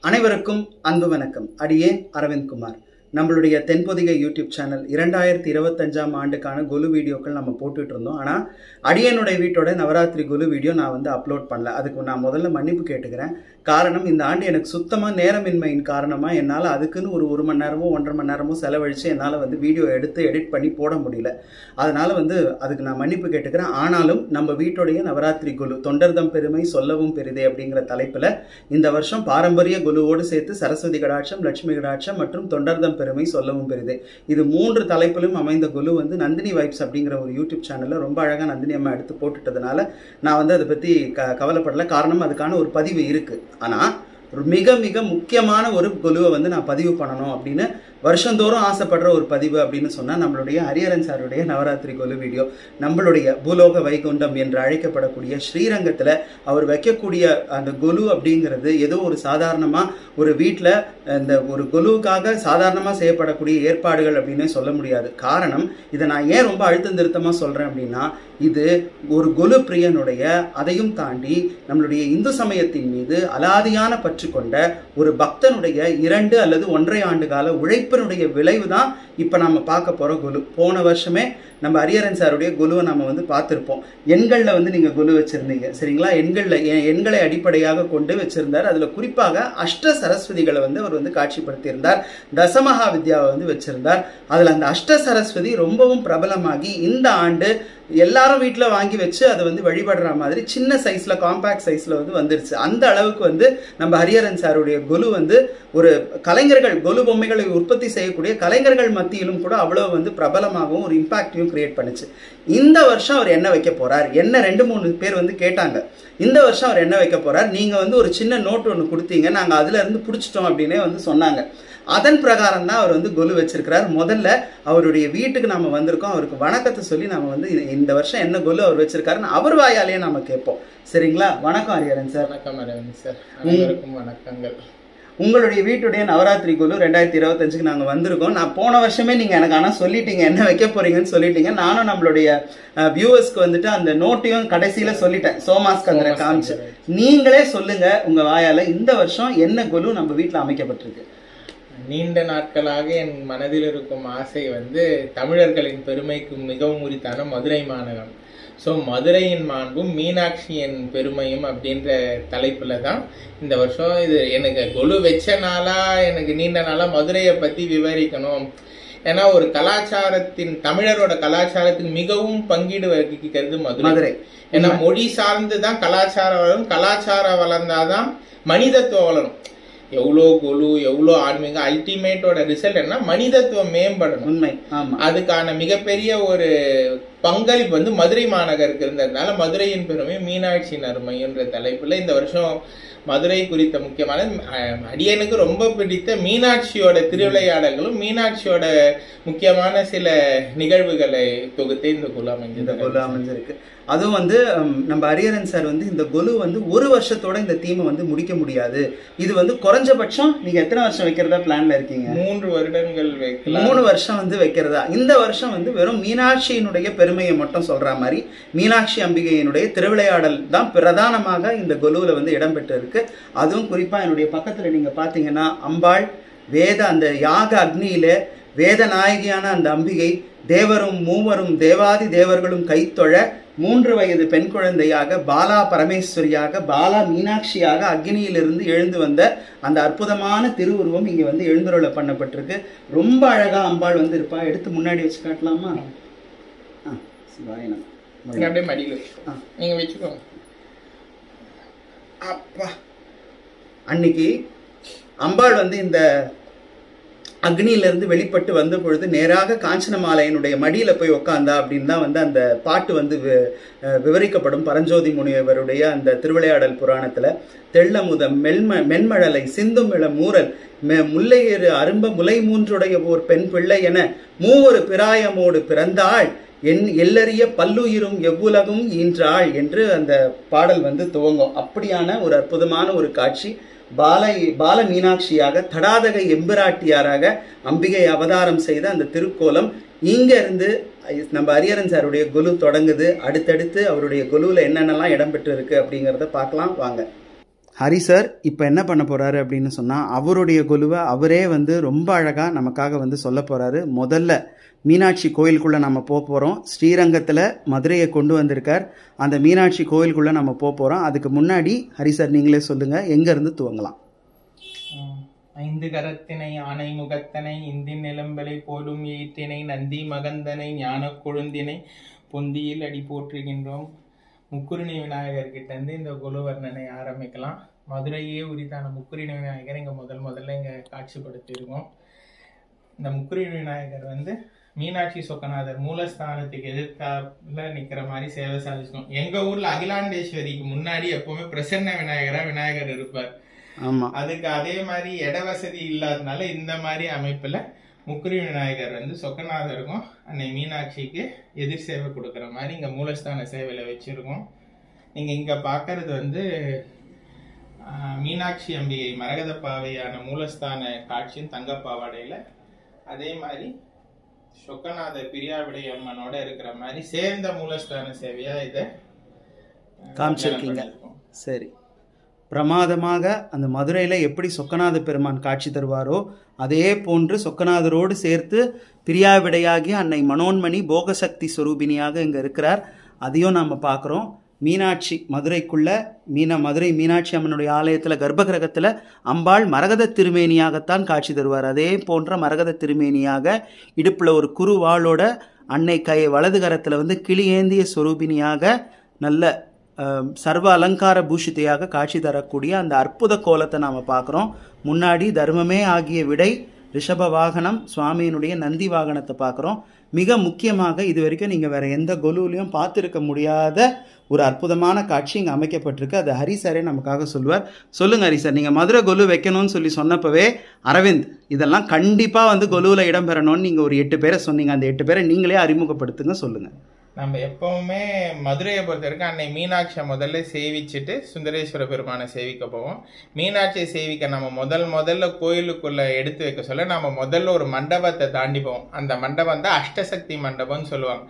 அனைவருக்கும் அன்பு வணக்கம். அடியேன் அரவிந்த் குமார். நம்மளுடைய தென்பொதிகை யூடியூப் சேனல் 2025ஆம் ஆண்டுக்கான குலு வீடியோக்கள் நம்ம போட்டுட்டு இருந்தோம். ஆனால் அடியனுடைய வீட்டோட நவராத்திரி குலு வீடியோ நான் வந்து அப்லோட் பண்ணல. அதுக்கு நான் முதல்ல மன்னிப்பு கேட்டுக்கிறேன். காரணம், இந்த ஆண்டு எனக்கு சுத்தமாக நேரமின்மையின் காரணமாக என்னால் அதுக்குன்னு ஒரு மணி நேரமோ 1.5 மணி நேரமோ செலவழித்து என்னால் வந்து வீடியோ எடுத்து எடிட் பண்ணி போட முடியல. அதனால் வந்து அதுக்கு நான் மன்னிப்பு கேட்டுக்கிறேன். ஆனாலும் நம்ம வீட்டோடைய நவராத்திரி குலு தொண்டர்தம் பெருமை சொல்லவும் பெரிதே அப்படிங்கிற தலைப்பில் இந்த வருஷம் பாரம்பரிய குலுவோடு சேர்த்து சரஸ்வதி கடாட்சம், லட்சுமி கடாட்சம் மற்றும் தொண்டர்தம் பெருமை சொல்லவும் பெரிதே, இது 3 தலைப்பிலும் அமைந்த குலு வந்து நந்தினி வைப்ஸ் அப்படிங்கிற ஒரு யூடியூப் சேனல்ல ரொம்ப அழகா நந்தினி அம்மா எடுத்து போட்டுட்டதுனால நான் வந்து அதை பத்தி கவலைப்படல. காரணம், அதுக்கான ஒரு பதிவு இருக்கு. ஆனா மிக மிக முக்கியமான ஒரு குலுவை வந்து நான் பதிவு பண்ணணும் அப்படின்னு வருஷந்தோறும் ஆசைப்படுற ஒரு பதிவு அப்படின்னு சொன்னால் நம்மளுடைய ஹரிஹரன் சாருடைய நவராத்திரி குலு வீடியோ. நம்மளுடைய பூலோக வைகுண்டம் என்று அழைக்கப்படக்கூடிய ஸ்ரீரங்கத்தில் அவர் வைக்கக்கூடிய அந்த குலு அப்படிங்கிறது ஏதோ ஒரு சாதாரணமாக ஒரு வீட்டில் இந்த ஒரு குலுவுக்காக சாதாரணமாக செய்யப்படக்கூடிய ஏற்பாடுகள் அப்படின்னே சொல்ல முடியாது. காரணம், இதை நான் ஏன் ரொம்ப அழுத்தம் திருத்தமாக சொல்கிறேன் அப்படின்னா, இது ஒரு குலு பிரியனுடைய, அதையும் தாண்டி நம்மளுடைய இந்து சமயத்தின் மீது அலாதியான பற்று கொண்ட ஒரு பக்தனுடைய 2 அல்லது 1.5 ஆண்டு கால உழைப்பினுடைய விளைவு தான் இப்போ நம்ம பார்க்க போகிற குலு. போன வருஷமே நம்ம ஹரிஹரன் சாருடைய குலுவை நம்ம வந்து பார்த்துருப்போம். எண்களில் வந்து நீங்கள் குலு வச்சுருந்தீங்க, சரிங்களா? எண்களை அடிப்படையாக கொண்டு வச்சுருந்தார். அதில் குறிப்பாக அஷ்ட சரஸ்வதிகளை வந்து அவர் வந்து காட்சிப்படுத்தியிருந்தார். தசமகா வித்யாவை வந்து வச்சுருந்தார். அதில் அந்த அஷ்ட சரஸ்வதி ரொம்பவும் பிரபலமாகி இந்த ஆண்டு எல்லாரும் வீட்டில் வாங்கி வச்சு அதை வந்து வழிபடுற மாதிரி சின்ன சைஸில், காம்பேக்ட் சைஸில் வந்து வந்துருச்சு. அந்த அளவுக்கு வந்து நம்ம ஹரிஹரன் சாருடைய குலு வந்து ஒரு கலைஞர்கள், கொலு பொம்மைகளை உற்பத்தி செய்யக்கூடிய கலைஞர்கள் மத்தியிலும் கூட அவ்வளோ வந்து பிரபலமாகவும் ஒரு இம்பாக்டையும் கிரியேட் பண்ணுச்சு. இந்த வருஷம் அவர் என்ன வைக்க போறார், என்ன 2-3 பேர் வந்து கேட்டாங்க. இந்த வருஷம் அவர் என்ன வைக்க போறார், நீங்க வந்து ஒரு சின்ன நோட் ஒன்று கொடுத்தீங்க, நாங்க அதுல இருந்து பிடிச்சிட்டோம் அப்படின்னே வந்து சொன்னாங்க. அதன் பிரகாரம் தான் அவர் வந்து குலு வச்சிருக்கிறார். முதல்ல அவருடைய வீட்டுக்கு நாம வந்திருக்கோம். அவருக்கு வணக்கத்தை சொல்லி நாம வந்து இந்த வருஷம் என்ன குலு அவர் வச்சிருக்காருன்னு அவர் வாயாலேயே நாம கேட்போம். சரிங்களா? வணக்கம் ஹரிஹரன் சார். வணக்கம் அரவிந்த் சார். அனைவருக்கும் வணக்கங்கள். உங்களுடைய வீட்டுடைய நவராத்திரி குலு 2025க்கு நாங்கள் வந்திருக்கோம். நான் போன வருஷமே நீங்கள் எனக்கு ஆனால் சொல்லிட்டீங்க என்ன வைக்க போறீங்கன்னு சொல்லிட்டீங்க. நானும் நம்மளுடைய வியூவர்ஸ்க்கு வந்துட்டு அந்த நோட்டையும் கடைசியில் சொல்லிட்டேன், சோமாஸ்கந்தரை காமிச்சு. நீங்களே சொல்லுங்க உங்க வாயால, இந்த வருஷம் என்ன குலு நம்ம வீட்டில் அமைக்கப்பட்டிருக்கு? நீண்ட நாட்களாக என் மனதில் இருக்கும் ஆசை வந்து தமிழர்களின் பெருமைக்கு மிகவும் உரித்தான மதுரை மாநகரம். ஸோ மதுரையின் மாண்பும் மீனாட்சியின் பெருமையும் அப்படின்ற தலைப்புல தான் இந்த வருஷம் இது எனக்கு கொலு வச்ச நாளா, எனக்கு நீண்ட நாளா மதுரையை பத்தி விவரிக்கணும். ஏன்னா ஒரு கலாச்சாரத்தின், தமிழரோட கலாச்சாரத்தின் மிகவும் பங்கீடு வகிக்கிறது மதுரை. ஏன்னா மொழி சார்ந்து தான் கலாச்சாரம் வளரும், கலாச்சாரம் வளர்ந்தாதான் மனிதத்துவம் வளரும். எவ்வளோ குலு, எவ்வளோ ஆன்மீகம், அல்டிமேட்டோட ரிசல்ட் என்ன, மனிதத்துவம் மேம்படணும். உண்மை. அதுக்கான மிகப்பெரிய ஒரு பங்களிப்பு வந்து மதுரை மாநகருக்கு இருந்ததுனால மதுரையின் பெருமை மீனாட்சியின் அருமைன்ற தலைப்புல இந்த வருஷம் மதுரை குறித்த முக்கியமான, அடியனுக்கு ரொம்ப பிடித்த மீனாட்சியோட திருவிளையாடல்களும் மீனாட்சியோட முக்கியமான சில நிகழ்வுகளை தொகுத்து இந்த குலு அமைஞ்சிருக்கு. அதுவும் வந்து நம்ம ஹரிஹரன் சார் வந்து இந்த குலு வந்து ஒரு வருஷத்தோட இந்த தீமை வந்து முடிக்க முடியாது. இது வந்து குறைஞ்சபட்சம் நீங்க எத்தனை வருஷம் வைக்கிறதா பிளான்ல இருக்கீங்க? 3 வருடங்கள் வைக்கலாம். 3 வருஷம் வந்து வைக்கிறதா? இந்த வருஷம் வந்து வெறும் மீனாட்சியினுடைய பெருமையை மட்டும் சொல்ற மாதிரி மீனாட்சி அம்பிகையினுடைய திருவிளையாடல் தான் பிரதானமாக இந்த குலுவில் வந்து இடம்பெற்று இருக்கு. அதுவும் குறிப்பா என்னுடைய பக்கத்துல நீங்க பாத்தீங்கன்னா அம்பாள் வேத அந்த யாக அக்னியில வேத நாயகியான அந்த அம்பிகை தேவரும் மூவரும் தேவாதி தேவர்களும் கைத்தொழ 3 வயது பெண் குழந்தையாக பாலா பரமேஸ்வரியாக, பாலா மீனாட்சியாக அக்னியிலிருந்து எழுந்து வந்த அந்த அற்புதமான திருவுருவம் இங்க வந்து எழுந்தருளை பண்ணப்பட்டிருக்கு. ரொம்ப அழகா அம்பாள் வந்து இருப்பா. எடுத்து முன்னாடி வச்சு காட்டலாமா? அப்படியே மடியில் நீங்க வச்சுக்கோங்க. அப்பா, அன்னைக்கு அம்பாள் வந்து இந்த அக்னியிலிருந்து வெளிப்பட்டு வந்த பொழுது நேராக காஞ்சனமாலையினுடைய மடியில போய் உட்காந்தா அப்படின்னு தான் வந்து அந்த பாட்டு வந்து விவரிக்கப்படும் பரஞ்சோதி முனிவருடைய அந்த திருவிளையாடல் புராணத்துல. தெள்ளமுதம் மென்மழலை சிந்தும் இள மூரல் முல்லையேறு அரும்ப முலை 3 ஓர் பெண் பிள்ளை என 3 பிராயமோடு பிறந்தாள், எல்லறிய பல்லுயிரும் எவ்வுலகும் ஈன்றாள் என்று அந்த பாடல் வந்து துவங்கும். அப்படியான ஒரு அற்புதமான ஒரு காட்சி. பால மீனாட்சியாக, தடாதகை எம்பிராட்டியாராக அம்பிகை அவதாரம் செய்த அந்த திருக்கோலம் இங்க இருந்து நம்ம ஹரிஹரன் சாருடைய குலு தொடங்குது. அடுத்தடுத்து அவருடைய குலுவில் என்னென்னலாம் இடம்பெற்று இருக்கு அப்படிங்கிறத பார்க்கலாம் வாங்க. ஹரி சார் இப்போ என்ன பண்ண போகிறாரு அப்படின்னு சொன்னால் அவருடைய கொலுவை அவரே வந்து ரொம்ப அழகாக நமக்காக வந்து சொல்ல போகிறாரு. முதல்ல மீனாட்சி கோயிலுக்குள்ளே நம்ம போக போகிறோம். ஸ்ரீரங்கத்தில் மதுரையை கொண்டு வந்திருக்கார். அந்த மீனாட்சி கோயிலுக்குள்ளே நம்ம போக போகிறோம். அதுக்கு முன்னாடி ஹரி சார் நீங்களே சொல்லுங்கள், எங்கேருந்து துவங்கலாம்? 5 கரத்தினை ஆனை முகத்தனை இந்தின் நிலம்பலை போலும் ஈட்டினை நந்தி மகந்தனை ஞான கொழுந்தினை பொந்தியில் அடி போற்றுகின்றோம். முக்குருணி விநாயகர் கிட்ட இருந்து இந்த குலு வர்ணனை ஆரம்பிக்கலாம். மதுரையே உரித்தான முக்குருணி விநாயகர் இங்கே முதல்ல இங்கே காட்சிப்படுத்தியிருக்கோம். இந்த முக்குருணி விநாயகர் வந்து மீனாட்சி சொக்கநாதர் மூலஸ்தானத்துக்கு எதிர்த்தாப்புல நிக்கிற மாதிரி சேவை சாதிச்சிடும். எங்க ஊர்ல அகிலாண்டேஸ்வரிக்கு முன்னாடி எப்பவுமே பிரசன்ன விநாயகர் இருப்பார். அதுக்கு அதே மாதிரி இட வசதி இல்லாதனால இந்த மாதிரி அமைப்புல முக்குரி விநாயகர் வந்து சொக்கநாதருக்கும் அன்னை மீனாட்சிக்கு எதிர் சேவை கொடுக்குற மாதிரி இங்க மூலஸ்தான சேவையில வச்சிருக்கோம். நீங்க இங்க பாக்குறது வந்து மீனாட்சி அம்பிகை மரகத பாவையான மூலஸ்தான காட்சியின் தங்க பாவாடையில, அதே மாதிரி சொக்கநாதர் பிரியாவிடை அம்மனோட இருக்கிற மாதிரி சேர்ந்த மூலஸ்தான சேவையா இதை காமிச்சிருக்கீங்க. சரி, பிரமாதமாக அந்த மதுரையில் எப்படி சொக்கநாத பெருமான் காட்சி தருவாரோ அதே போன்று சொக்கநாதரோடு சேர்த்து பிரியாவிடையாகி அன்னை மனோன்மணி போகசக்தி ஸ்வரூபினியாக இங்கே இருக்கிறார். அதையும் நாம் பார்க்குறோம். மீனாட்சி மதுரைக்குள்ள மதுரை மீனாட்சி அம்மனுடைய ஆலயத்தில் கர்ப்பகிரகத்தில் அம்பாள் மரகத திருமேனியாகத்தான் காட்சி தருவார். அதே போன்ற மரகத திருமேனியாக இடுப்பில் ஒரு குறுவாளோட அன்னை வலது கரத்தில் வந்து கிளி ஏந்திய ஸ்வரூபினியாக நல்ல சர்வ அலங்கார பூஷித்தையாக காட்சி தரக்கூடிய அந்த அற்புத கோலத்தை நாம் பார்க்குறோம். முன்னாடி தர்மமே ஆகிய விடை ரிஷப வாகனம் சுவாமியினுடைய நந்தி வாகனத்தை பார்க்குறோம். மிக முக்கியமாக இது வரைக்கும் நீங்கள் வேறு எந்த கொலுவிலையும் பார்த்துருக்க முடியாத ஒரு அற்புதமான காட்சி இங்கே அமைக்கப்பட்டிருக்கு. அது ஹரி சாரே நமக்காக சொல்லுவார். சொல்லுங்கள் ஹரி சார், நீங்கள் மதுரை கொலு வைக்கணும்னு சொன்னப்பவே அரவிந்த் இதெல்லாம் கண்டிப்பாக வந்து கொலுவில் இடம்பெறணும்னு நீங்கள் ஒரு 8 பேரை சொன்னீங்க. அந்த 8 பேரை நீங்களே அறிமுகப்படுத்துங்க, சொல்லுங்கள். நம்ம எப்பவுமே மதுரையை பொறுத்த வரைக்கும் அன்னை மீனாட்சியை முதல்ல சேவிச்சுட்டு சுந்தரேஸ்வர பெருமானை சேவிக்க போவோம். மீனாட்சியை சேவிக்க நம்ம முதல்ல கோயிலுக்குள்ள எடுத்து வைக்க சொல்ல நம்ம முதல்ல ஒரு மண்டபத்தை தாண்டி போவோம். அந்த மண்டபம் தான் அஷ்டசக்தி மண்டபம்னு சொல்லுவாங்க.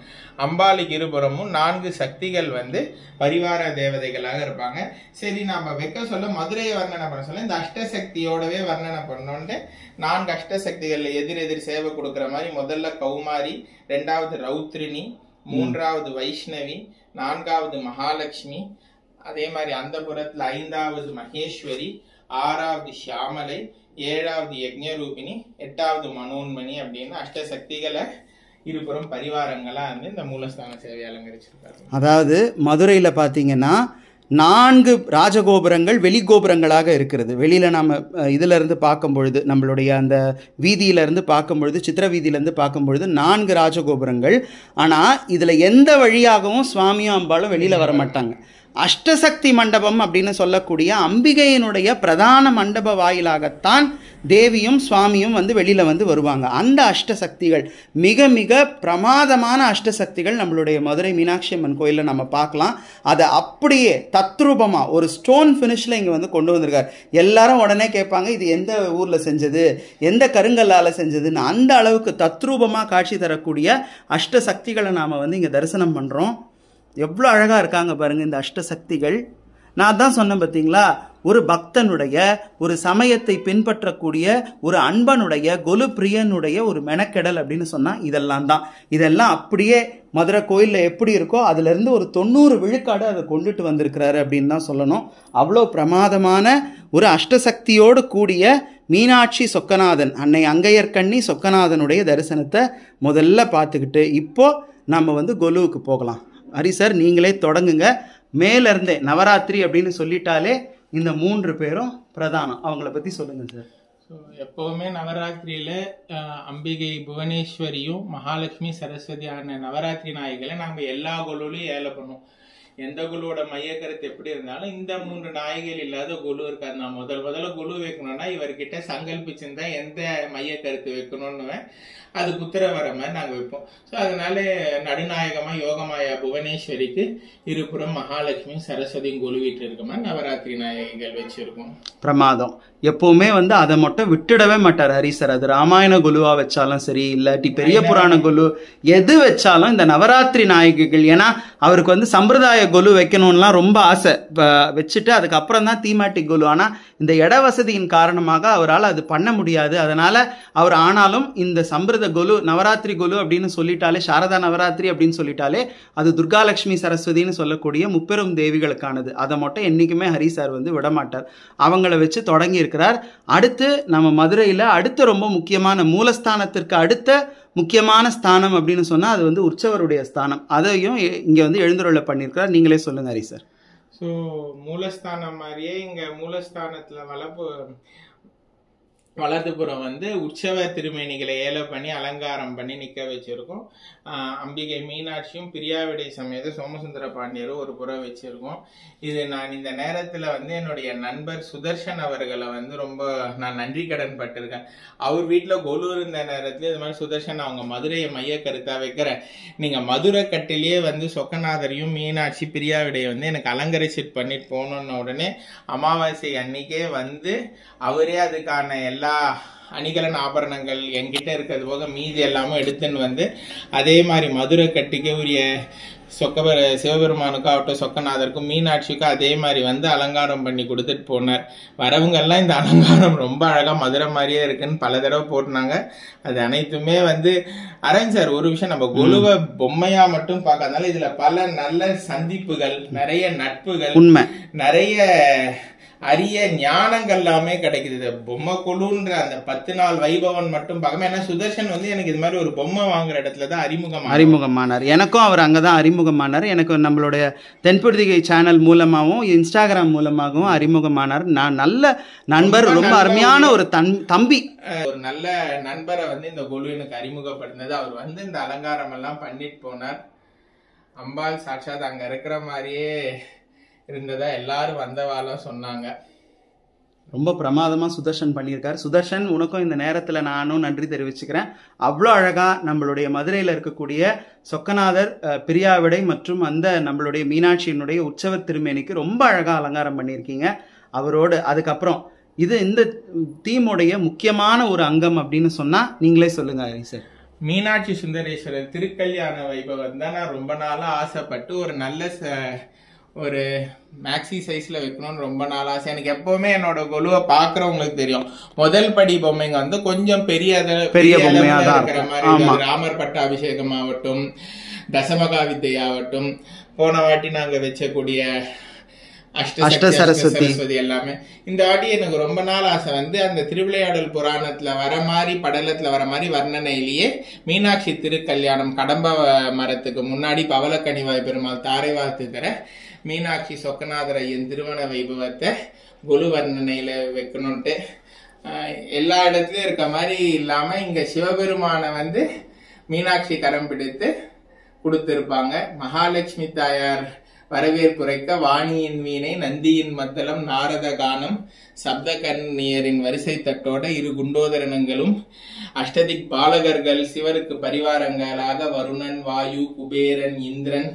அம்பாளுக்கு இருபுறமும் 4 சக்திகள் வந்து பரிவார தேவதைகளாக இருப்பாங்க. சரி, நம்ம வைக்க சொல்ல மதுரையை வர்ணனை பண்ண சொல்ல இந்த அஷ்டசக்தியோடவே வர்ணனை பண்ணோன்ட்டு 4 அஷ்டசக்திகள் எதிர் சேவை கொடுக்குற மாதிரி முதல்ல கௌமாரி, 2வது ரௌத்ரினி, 3வது வைஷ்ணவி, 4வது மகாலட்சுமி, அதே மாதிரி அந்த புறத்துல 5வது மகேஸ்வரி, 6வது ஷியாமலை, 7வது யஜ்ஞரூபிணி, 8வது மனோன்மணி அப்படின்னு அஷ்டசக்திகளை இருபுறம் பரிவாரங்களா வந்து இந்த மூலஸ்தான சேவை அலங்கரிச்சிருக்காரு. அதாவது மதுரையில பாத்தீங்கன்னா 4 ராஜகோபுரங்கள் வெளிகோபுரங்களாக இருக்கிறது. வெளியில் நம்ம இதிலிருந்து பார்க்கும் பொழுது, நம்மளுடைய அந்த வீதியிலேருந்து பார்க்கும் பொழுது, சித்திர வீதியிலேருந்து பார்க்கும் பொழுது 4 ராஜகோபுரங்கள். ஆனால் இதில் எந்த வழியாகவும் சுவாமியும் அம்பாலும் வெளியில் வர மாட்டாங்க. அஷ்டசக்தி மண்டபம் அப்படின்னு சொல்லக்கூடிய அம்பிகையினுடைய பிரதான மண்டப வாயிலாகத்தான் தேவியும் சுவாமியும் வந்து வெளியில் வந்து வருவாங்க. அந்த அஷ்டசக்திகள் மிக மிக பிரமாதமான அஷ்டசக்திகள் நம்மளுடைய மதுரை மீனாட்சி அம்மன் கோயிலில் நம்ம பார்க்கலாம். அதை அப்படியே தத்ரூபமாக ஒரு ஸ்டோன் ஃபினிஷில் இங்கே வந்து கொண்டு வந்திருக்கார். எல்லாரும் உடனே கேட்பாங்க, இது எந்த ஊரில் செஞ்சது, எந்த கருங்கல்லால் செஞ்சதுன்னு. அந்த அளவுக்கு தத்ரூபமாக காட்சி தரக்கூடிய அஷ்டசக்திகளை நாம் வந்து இங்கே தரிசனம் பண்ணுறோம். எவ்வளோ அழகாக இருக்காங்க பாருங்கள் இந்த அஷ்டசக்திகள். நான் தான் சொன்னேன் பார்த்தீங்களா, ஒரு பக்தனுடைய, ஒரு சமயத்தை பின்பற்றக்கூடிய ஒரு அன்பனுடைய, கொலு பிரியனுடைய ஒரு மெனக்கெடல் அப்படின்னு சொன்னால் இதெல்லாம் தான். இதெல்லாம் அப்படியே மதுரை கோயிலில் எப்படி இருக்கோ அதிலிருந்து ஒரு 90 விழுக்காடு அதை கொண்டுட்டு வந்திருக்கிறாரு அப்படின்னு தான் சொல்லணும். அவ்வளோ பிரமாதமான ஒரு அஷ்டசக்தியோடு கூடிய மீனாட்சி சொக்கநாதன், அன்னை அங்கையர்கண்ணி சொக்கநாதனுடைய தரிசனத்தை முதல்ல பார்த்துக்கிட்டு இப்போ நம்ம வந்து கொலுவுக்கு போகலாம். ஹரி சார், நீங்களே தொடங்குங்க. மேலேருந்தே நவராத்திரி அப்படின்னு சொல்லிட்டாலே இந்த 3 பேரும் பிரதானம். அவங்கள பற்றி சொல்லுங்கள் சார். ஸோ எப்போவுமே நவராத்திரியில் அம்பிகை புவனேஸ்வரியும் மகாலட்சுமி சரஸ்வதியான நவராத்திரி நாயகளை நம்ம எல்லா குழுவிலையும் ஏழை பண்ணுவோம். எந்த குழுவோட மைய கருத்து எப்படி இருந்தாலும் இந்த 3 நாயகிகள் இல்லாத குழு இருக்காது. நான் முதல்ல குழு வைக்கணும்னா இவர்கிட்ட சங்கல்பிச்சுருந்தா எந்த மைய கருத்து வைக்கணும்னு அது குத்திர வர மாதிரி நாங்கள் வைப்போம். ஸோ அதனால நடுநாயகமா யோகமாயா புவனேஸ்வரிக்கு இருபுறம் மகாலட்சுமி சரஸ்வதியும் குழுவிட்டு இருக்க மாதிரி நவராத்திரி நாயகிகள் வச்சிருக்கோம். பிரமாதம். எப்பவுமே வந்து அதை மட்டும் விட்டுடவே மாட்டார் ஹரி சார். அது ராமாயண குலுவா வச்சாலும் சரி, இல்லாட்டி பெரிய புராண குலு எது வச்சாலும் இந்த நவராத்திரி நாயகிகள், ஏன்னா அவருக்கு வந்து சம்பிரதாய குலு வைக்கணும்லாம் ரொம்ப ஆசை, வச்சுட்டு அதுக்கப்புறம் தான் தீமேட்டிக் குலு. ஆனால் இந்த இட வசதியின் காரணமாக அவரால் அது பண்ண முடியாது. அதனால அவர் ஆனாலும் இந்த சம்பிரத குலு நவராத்திரி குலு அப்படின்னு சொல்லிட்டாலே, சாரதா நவராத்திரி அப்படின்னு சொல்லிட்டாலே அது துர்காலட்சுமி சரஸ்வதினு சொல்லக்கூடிய முப்பெரும் தேவிகளுக்கானது. அதை மட்டும் என்றைக்குமே ஹரி சார் வந்து விடமாட்டார். அவங்கள வச்சு தொடங்கி இருக்கிறார். அடுத்து நம்ம மதுரையில் அடுத்த ரொம்ப முக்கியமான மூலஸ்தானத்திற்கு அடுத்த முக்கியமான ஸ்தானம் அப்படின்னு சொன்னால் அது வந்து உற்சவருடைய ஸ்தானம். அதையும் இங்கே வந்து எழுந்துருளை பண்ணியிருக்கிறார். நீங்களே சொல்லுங்க ஹரி சார். ஸோ மூலஸ்தானம் மாதிரியே இங்கே மூலஸ்தானத்தில் வலதுபுறம் வந்து உற்சவ திருமேனிகளை ஏல பண்ணி அலங்காரம் பண்ணி நிற்க வச்சிருக்கோம். அம்பிகை மீனாட்சியும் பிரியாவிடை சமேத சோமசுந்தர பாண்டியரும் ஒரு புறம் வச்சிருக்கோம். இது நான் இந்த நேரத்தில் வந்து என்னுடைய நண்பர் சுதர்ஷன் அவர்களை வந்து ரொம்ப நான் நன்றி கடன் பட்டிருக்கேன். அவர் வீட்டில் கொலு இருந்த நேரத்தில் இது மாதிரி சுதர்ஷன் அவங்க மதுரையை மைய கருத்தாக வைக்கிறேன், நீங்கள் மதுரை கட்டிலேயே வந்து சொக்கநாதரையும் மீனாட்சி பிரியாவிடையை வந்து எனக்கு அலங்கரிச்சிட்டு பண்ணிட்டு போகணுன்ன உடனே அமாவாசை அன்னைக்கே வந்து அவரே அதுக்கான எல்லா அணிகலன் ஆபரணங்கள் என்கிட்ட இருக்கிறது போக மீதி எல்லாமே எடுத்துன்னு வந்து அதே மாதிரி மதுரை கட்டிக்க உரிய சிவபெருமானுக்காகட்டும் சொக்கநாதருக்கும் மீனாட்சிக்கும் அதே மாதிரி வந்து அலங்காரம் பண்ணி கொடுத்துட்டு போனார். வரவங்கெல்லாம் இந்த அலங்காரம் ரொம்ப அழகா மதுரை மாதிரியே இருக்குன்னு பல தடவை போட்டுனாங்க. அது அனைத்துமே வந்து அரவிந்த் சார் ஒரு விஷயம், நம்ம கொலுவை பொம்மையா மட்டும் பார்க்கறதுனால இதுல பல நல்ல சந்திப்புகள், நிறைய நட்புகள், உண்மை நிறைய அரிய ஞானங்கள் எல்லாமே கிடைக்குது. பொம்மை கொலுன்ற அந்த 10 நாள் வைபவன் மட்டும் பார்க்காம, ஏன்னா சுதர்ஷன் வந்து எனக்கு இது மாதிரி ஒரு பொம்மை வாங்குற இடத்துல தான் அறிமுகமானார். எனக்கும் அவர் அங்கதான் அறிமுகமானார். எனக்கு நம்மளுடைய தென்பொதிகை சேனல் மூலமாகவும் இன்ஸ்டாகிராம் மூலமாகவும் அறிமுகமானார். நான் நல்ல நண்பர், ரொம்ப அருமையான ஒரு தம்பி, ஒரு நல்ல நண்பரை வந்து இந்த கொலு எனக்கு அறிமுகப்படுத்தினது. அவர் வந்து இந்த அலங்காரம் எல்லாம் பண்ணிட்டு போனார். அம்பாள் சாட்சாத் அங்க இருக்கிற மாதிரியே இருந்ததா எல்லாரும் வந்தவாலும் சொன்னாங்க. ரொம்ப பிரமாதமாக சுதர்ஷன் பண்ணியிருக்காரு. சுதர்ஷன், உனக்கும் இந்த நேரத்தில் நானும் நன்றி தெரிவிச்சுக்கிறேன். அவ்வளோ அழகாக நம்மளுடைய மதுரையில் இருக்கக்கூடிய சொக்கநாதர், பிரியாவிடை மற்றும் அந்த நம்மளுடைய மீனாட்சியினுடைய உற்சவ திருமேனிக்கு ரொம்ப அழகாக அலங்காரம் பண்ணியிருக்கீங்க அவரோடு. அதுக்கப்புறம் இது இந்த தீமுடைய முக்கியமான ஒரு அங்கம் அப்படின்னு சொன்னால் நீங்களே சொல்லுங்க சார். மீனாட்சி சுந்தரேஸ்வரர் திருக்கல்யாண வைபவம் தான் நான் ரொம்ப நாளாக ஆசைப்பட்டு ஒரு நல்ல ஒரு மேக்ஸி சைஸ்ல வைக்கணும்னு ரொம்ப நாள் ஆசை. எனக்கு எப்பவுமே என்னோட கொலுவை பாக்குறவங்களுக்கு தெரியும், முதல் படி பொம்மைங்க வந்து கொஞ்சம் பெரிய பொம்மையா தான் இருக்கிற மாதிரி. ராமர் பட்டாபிஷேகம் ஆகட்டும், தசமகா வித்தை ஆகட்டும், போன வாட்டி நாங்க வச்சக்கூடிய அஷ்ட சரஸ்வதி எல்லாமே. இந்த வாட்டி எனக்கு ரொம்ப நாள் ஆசை வந்து அந்த திருவிளையாடல் புராணத்துல வர மாதிரி, படலத்துல வர மாதிரி வர்ணனையிலேயே மீனாட்சி திருக்கல்யாணம் கடம்ப மரத்துக்கு முன்னாடி பவளக்கனிவாய் பெருமாள் தாரை வார்த்துக்கிற மீனாட்சி சொக்கநாதர் ஐயன் திருமண வைபவத்தை குலு வர்ணனையில வைக்கணும்ட்டு எல்லா இடத்துலயும் இருக்க மாதிரி இல்லாம இங்க சிவபெருமானை வந்து மீனாட்சி கரம் பிடித்து கொடுத்திருப்பாங்க. மகாலட்சுமி தாயார் வரவேற்புரைக்க வாணியின் வீணை, நந்தியின் மத்தளம், நாரத கானம், சப்த கன்னியரின் வரிசை தட்டோட 2 குண்டோதரணங்களும், அஷ்டதிக் பாலகர்கள் சிவருக்கு பரிவாரங்களாக வருணன், வாயு, குபேரன், இந்திரன்,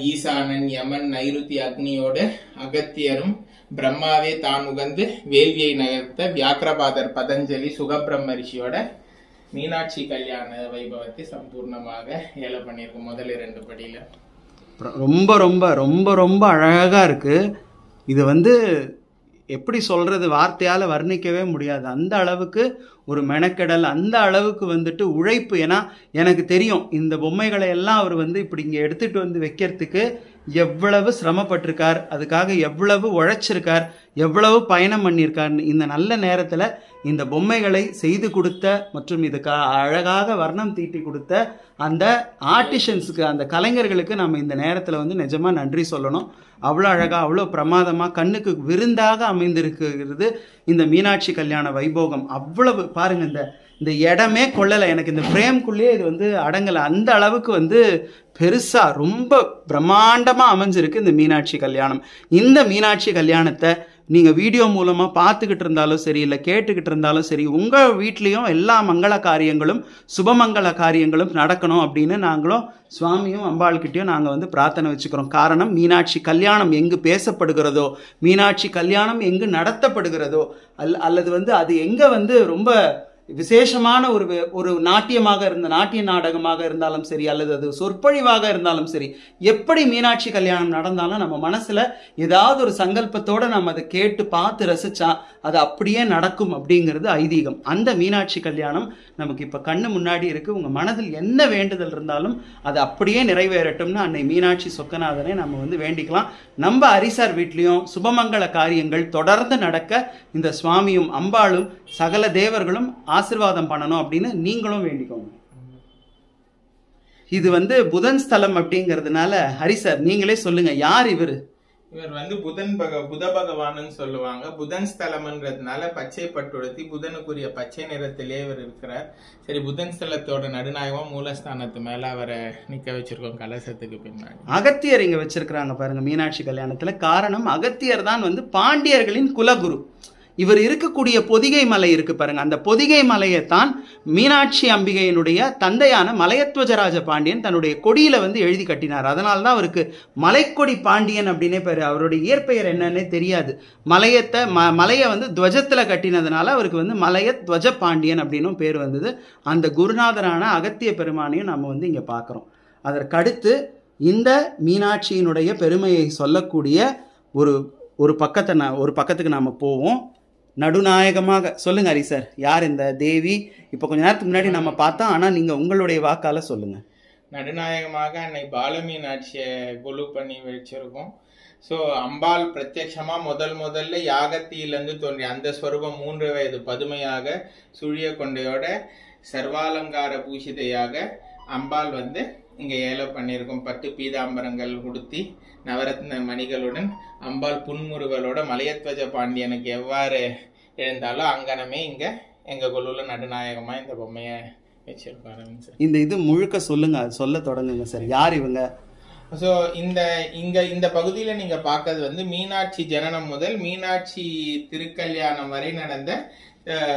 ஈசானன், யமன், நைருதி அக்னியோட அகத்தியரும் பிரம்மாவே தான் உகந்து வேள்வியை நகர்த்த வியாக்கிரபாதர், பதஞ்சலி, சுகபிரம்ம ரிஷியோட மீனாட்சி கல்யாண வைபவத்தை சம்பூர்ணமாக ஏல பண்ணியிருக்கும் முதல் 2 படியில. ரொம்ப ரொம்ப ரொம்ப ரொம்ப அழகா இருக்கு. இது வந்து எப்படி சொல்றது, வார்த்தையால வர்ணிக்கவே முடியாது. அந்த அளவுக்கு ஒரு மெனக்கெடல், அந்த அளவுக்கு வந்துட்டு உழைப்பு. ஏன்னா எனக்கு தெரியும் இந்த பொம்மைகளை எல்லாம் அவர் வந்து இப்படி இங்கே எடுத்துட்டு வந்து வைக்கிறதுக்கு எவ்வளவு சிரமப்பட்டிருக்கார், அதுக்காக எவ்வளவு உழைச்சிருக்கார், எவ்வளவு பயணம் பண்ணியிருக்கார். இந்த நல்ல நேரத்தில் இந்த பொம்மைகளை செய்து கொடுத்த மற்றும் இதுக்கு அழகாக வர்ணம் தீட்டி கொடுத்த அந்த ஆர்டிஷன்ஸுக்கு, அந்த கலைஞர்களுக்கு நம்ம இந்த நேரத்தில் வந்து நிஜமாக நன்றி சொல்லணும். அவ்வளோ அழகாக, அவ்வளோ பிரமாதமாக, கண்ணுக்கு விருந்தாக அமைந்திருக்கிறது இந்த மீனாட்சி கல்யாண வைபோகம். அவ்வளவு பாருங்க, இந்த இடமே கொள்ளலை. எனக்கு இந்த ஃப்ரேம்குள்ளேயே இது வந்து அடங்கலை. அந்த அளவுக்கு வந்து பெருசாக ரொம்ப பிரம்மாண்டமாக அமைஞ்சிருக்கு இந்த மீனாட்சி கல்யாணம். இந்த மீனாட்சி கல்யாணத்தை நீங்கள் வீடியோ மூலமாக பார்த்துக்கிட்டு இருந்தாலும் சரி, இல்லை கேட்டுக்கிட்டு இருந்தாலும் சரி, உங்கள் வீட்லேயும் எல்லா மங்கள காரியங்களும் சுபமங்கள காரியங்களும் நடக்கணும் அப்படின்னு நாங்களும் சுவாமியும் அம்பாள்கிட்டையும் நாங்கள் வந்து பிரார்த்தனை வச்சுக்கிறோம். காரணம், மீனாட்சி கல்யாணம் எங்கு பேசப்படுகிறதோ, மீனாட்சி கல்யாணம் எங்கு நடத்தப்படுகிறதோ, அல்லது வந்து அது எங்கே வந்து ரொம்ப விசேஷமான ஒரு நாட்டியமாக நாட்டிய நாடகமாக இருந்தாலும் சரி, அல்லது அது சொற்பொழிவாக இருந்தாலும் சரி, எப்படி மீனாட்சி கல்யாணம் நடந்தாலும் நம்ம மனசுல ஏதாவது ஒரு சங்கல்பத்தோட நம்ம அதை கேட்டு பார்த்து ரசிச்சா அது அப்படியே நடக்கும் அப்படிங்கிறது ஐதீகம். அந்த மீனாட்சி கல்யாணம் நமக்கு இப்ப கண்ணு முன்னாடி இருக்கு. உங்க மனதில் என்ன வேண்டுதல் இருந்தாலும் அது அப்படியே நிறைவேறட்டும்னு அன்னை மீனாட்சி சொக்கநாதனை நம்ம வந்து வேண்டிக்கலாம். நம்ம அரிசார் வீட்லயும் சுபமங்கள காரியங்கள் தொடர்ந்து நடக்க இந்த சுவாமியும் அம்பாளும் சகல தேவர்களும் ஆசீர்வாதம் பண்ணணும் அப்படின்னு நீங்களும் வேண்டிக்கோங்க. இது வந்து புதன் ஸ்தலம் அப்படிங்கிறதுனால ஹரிசார் நீங்களே சொல்லுங்க, யார் இவர்? இவர் வந்து புத பகவான்னு சொல்லுவாங்க. புதன் ஸ்தலம்ன்றதுனால பச்சை பட்டுடுத்தி புதனுக்குரிய பச்சை நிறத்திலே இவர் இருக்கிறார். சரி, புதன் ஸ்தலத்தோட நடுநாயகமா மூலஸ்தானத்து மேல அவரை நிக்க வச்சிருக்கோம் கலசத்துக்கு பின்னாடி. அகத்தியர் இங்க வச்சிருக்கிறாங்க பாருங்க மீனாட்சி கல்யாணத்துல. காரணம், அகத்தியர் தான் வந்து பாண்டியர்களின் குலகுரு. இவர் இருக்கக்கூடிய பொதிகை மலை இருக்கு பாருங்க, அந்த பொதிகை மலையைத்தான் மீனாட்சி அம்பிகையினுடைய தந்தையான மலையத்வஜராஜ பாண்டியன் தன்னுடைய கொடியில வந்து எழுதி கட்டினார். அதனால்தான் அவருக்கு மலைக்கொடி பாண்டியன் அப்படின்னே பேரு. அவருடைய இயற்பெயர் என்னன்னே தெரியாது. மலையை வந்து துவஜத்துல கட்டினதுனால அவருக்கு வந்து மலையத்வஜ பாண்டியன் அப்படின்னும் பேர் வந்தது. அந்த குருநாதரான அகத்திய பெருமானையும் நம்ம வந்து இங்க பார்க்கிறோம். அதற்கடுத்து இந்த மீனாட்சியினுடைய பெருமையை சொல்லக்கூடிய ஒரு பக்கத்துக்கு நாம போவோம். நடுநாயகமாக சொல்லுங்க ஹரிசார், யார் இந்த தேவி? இப்போ கொஞ்ச நேரத்துக்கு முன்னாடி நம்ம பார்த்தோம், ஆனா நீங்க உங்களுடைய வாக்கால சொல்லுங்க. நடுநாயகமாக அன்னை பாலமீனாட்சியை குழு பண்ணி வச்சிருக்கோம். ஸோ அம்பாள் பிரத்யட்சமா முதல்ல யாகத்திலிருந்து தோன்றிய அந்த ஸ்வரூபம் 3 வயது பதுமையாக சுழிய கொண்டையோட சர்வாலங்கார பூஷிதையாக அம்பாள் வந்து இங்க ஏல பண்ணியிருக்கோம். பட்டு பீதாம்பரங்கள் உடுத்தி நவரத்ன மணிகளுடன் அம்பாள் புன்முறுவலோட மலையத்வஜ பாண்டியனுக்கு எவ்வாறு எழுந்தாலும் அங்கனமே இங்க எங்க குழுல நடுநாயகமா இந்த பொம்மைய வச்சிருப்பாரு. இந்த இது முழுக்க சொல்லுங்க, சொல்ல தொடங்குங்க சார். யார் இவங்க? ஸோ இந்த பகுதியில நீங்க பார்க்கறது வந்து மீனாட்சி ஜனனம் முதல் மீனாட்சி திருக்கல்யாணம் வரை நடந்த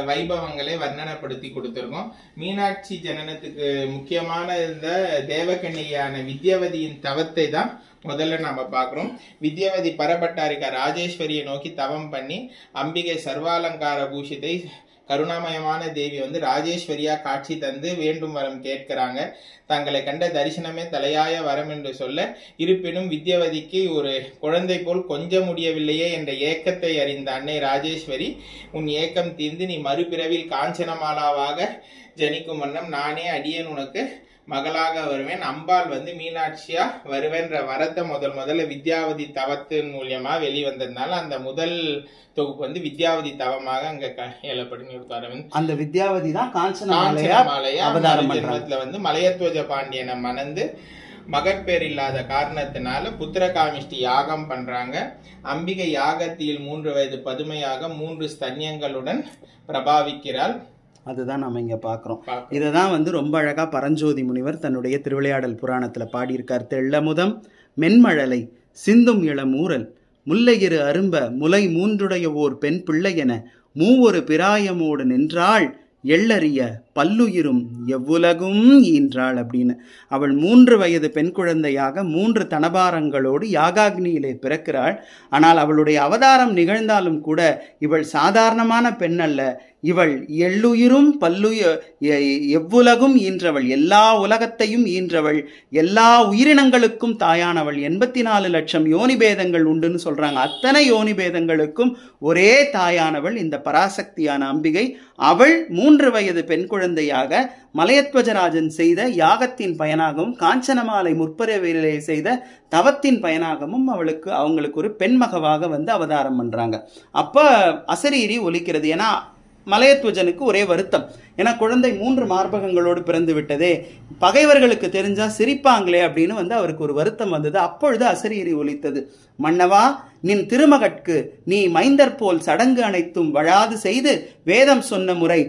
வைபவங்களை வர்ணனைப்படுத்தி கொடுத்திருக்கோம். மீனாட்சி ஜனனத்துக்கு முக்கியமான இந்த தேவகன்னியான வித்யாவதியின் தவத்தை தான் முதல்ல நாம பாக்குறோம். வித்யாவதி பரபட்டாரிகா ராஜேஸ்வரியை நோக்கி தவம் பண்ணி அம்பிகை சர்வாலங்கார பூஷிதை கருணாமயமான தேவி வந்து ராஜேஸ்வரியா காட்சி தந்து வேண்டும் வரம் கேட்கிறாங்க. தங்களை கண்ட தரிசனமே தலையாய வரம் என்று சொல்ல, இருப்பினும் வித்யாவதிக்கு ஒரு குழந்தை போல் கொஞ்ச முடியவில்லையே என்ற ஏக்கத்தை அறிந்த அன்னை ராஜேஸ்வரி, உன் ஏக்கம் தீர்ந்து நீ மறுபிறவில் காஞ்சனமாலாவாக ஜனிக்கும் வண்ணம் நானே அடியேன் உனக்கு மகளாக வருவேன், அம்பாள் வந்து மீனாட்சியா வருவேன்ற வரத்தை முதல்ல வித்யாவதி தவத்தின் மூலியமா வெளிவந்ததுனால அந்த முதல் தொகுப்பு வந்து வித்யாவதி தவமாக அங்க ஏலப்படி இருக்காரு. அந்த வித்யாவதி தான் காஞ்சனமாலையா ஜென்மத்துல வந்து மலையத்வஜ பாண்டியனை மணந்து மகப்பேர் இல்லாத காரணத்தினால புத்திரகாமிஷ்டி யாகம் பண்றாங்க. அம்பிகை யாகத்தில் 3 வயது பதுமையாக 3 ஸ்தன்யங்களுடன் பிரபாவிக்கிறாள். அதுதான் நம்ம இங்க பாக்குறோம். இததான் வந்து ரொம்ப அழகா பரஞ்சோதி முனிவர் தன்னுடைய திருவிளையாடல் புராணத்துல பாடியிருக்கார். தெள்ளமுதம் மென்மழலை சிந்தும் இளமூரல் முல்லையிரு அரும்ப முலை 3 ஓர் பெண் பிள்ளை என 3 பிராயமோடு நின்றாள் எள்ளறிய பல்லுயிரும் எவ்வுலகும் ஈன்றாள் அப்படின்னு. அவள் 3 வயது பெண் குழந்தையாக 3 தனபாரங்களோடு யாகாக்னியிலே பிறக்கிறாள். ஆனால் அவளுடைய அவதாரம் நிகழ்ந்தாலும் கூட இவள் சாதாரணமான பெண் அல்ல. இவள் எள்ளுயிரும் எவ்வுலகும் ஈன்றவள், எல்லா உலகத்தையும் ஈன்றவள், எல்லா உயிரினங்களுக்கும் தாயானவள். 84 லட்சம் யோனிபேதங்கள் உண்டுன்னு சொல்றாங்க. அத்தனை யோனிபேதங்களுக்கும் ஒரே தாயானவள் இந்த பராசக்தியான அம்பிகை. அவள் 3 வயது பெண் குழந்தையாக மலையத்வஜராஜன் செய்த யாகத்தின் பயனாகவும் காஞ்சனமாலை முற்பரவிலே செய்த தவத்தின் பயனாகவும் அவங்களுக்கு ஒரு பெண்மகவாக வந்து அவதாரம் பண்றாங்க. அப்ப அசரீரி ஒலிக்கிறது. ஏன்னா மலையத்வஜனுக்கு ஒரே வருத்தம், ஏன்னா குழந்தை 3 மார்பகங்களோடு பிறந்து விட்டதே, பகைவர்களுக்கு தெரிஞ்சா சிரிப்பாங்களே அப்படின்னு வந்து அவருக்கு ஒரு வருத்தம் வந்தது. அப்பொழுது அசரீரி ஒலித்தது. மன்னவா, நின் திருமகட்கு நீ மைந்தர் போல் சடங்கு அனைத்தும் வழாது செய்து வேதம் சொன்ன முறை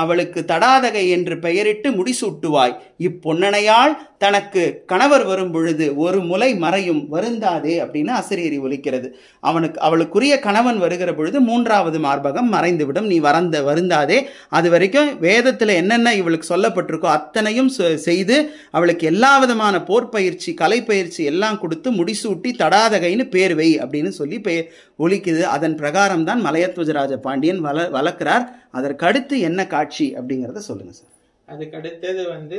அவளுக்கு தடாதகை என்று பெயரிட்டு முடிசூட்டுவாய். இப்பொன்னனையால் தனக்கு கணவர் வரும் பொழுது ஒரு முலை மறையும் வருந்தாதே அப்படின்னு அசரீரி ஒலிக்கிறது. அவளுக்குரிய கணவன் வருகிற பொழுது 3வது மார்பகம் மறைந்துவிடும், நீ வருந்தாதே. அது வரைக்கும் வேதத்துல என்னென்ன இவளுக்கு சொல்லப்பட்டிருக்கோ அத்தனையும் செய்து அவளுக்கு எல்லா விதமான போர் பயிற்சி, கலை பயிற்சி எல்லாம் கொடுத்து முடிசூட்டி தடாதகைன்னு பேர் வை அப்படின்னு சொல்லி ஒலிக்குது. அதன் பிரகாரம் தான் மலையத்வஜராஜ பாண்டியன் வளர்க்கிறார். அதற்கடுத்து என்ன காட்சி அப்படிங்கறத சொல்லுங்க சார். அதுக்கடுத்தது வந்து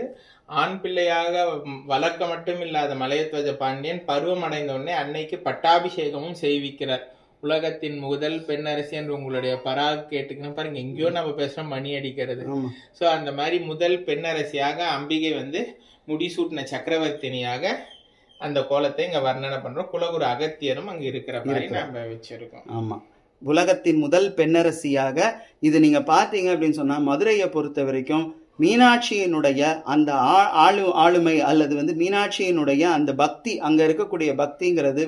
ஆண் பிள்ளையாக வளர்க்க மட்டும் இல்லாத மலையத்வஜ பாண்டியன் பருவம் அடைந்த உடனே அன்னைக்கு பட்டாபிஷேகமும் செய்விக்கிறார். உலகத்தின் முதல் பெண்ணரசி என்று உங்களுடைய பராக் கேட்டுக்கணும் பாருங்க, எங்கேயோ நம்ம பேசுறோம் மணி அடிக்கிறது. சோ அந்த மாதிரி முதல் பெண்ணரசியாக அம்பிகை வந்து முடிசூட்டின சக்கரவர்த்தினியாக அந்த கோலத்தை இங்க வர்ணனை பண்றோம். குலகுரு அகத்தியரும் அங்க இருக்கிற மாதிரி நம்ம வச்சிருக்கோம். ஆமா, உலகத்தின் முதல் பெண்ணரசியாக இது நீங்க பாத்தீங்க அப்படின்னு சொன்னா மதுரையை பொறுத்த வரைக்கும் மீனாட்சியினுடைய அந்த ஆளுமை அல்லது வந்து மீனாட்சியினுடைய அந்த பக்தி, அங்க இருக்கக்கூடிய பக்திங்கிறது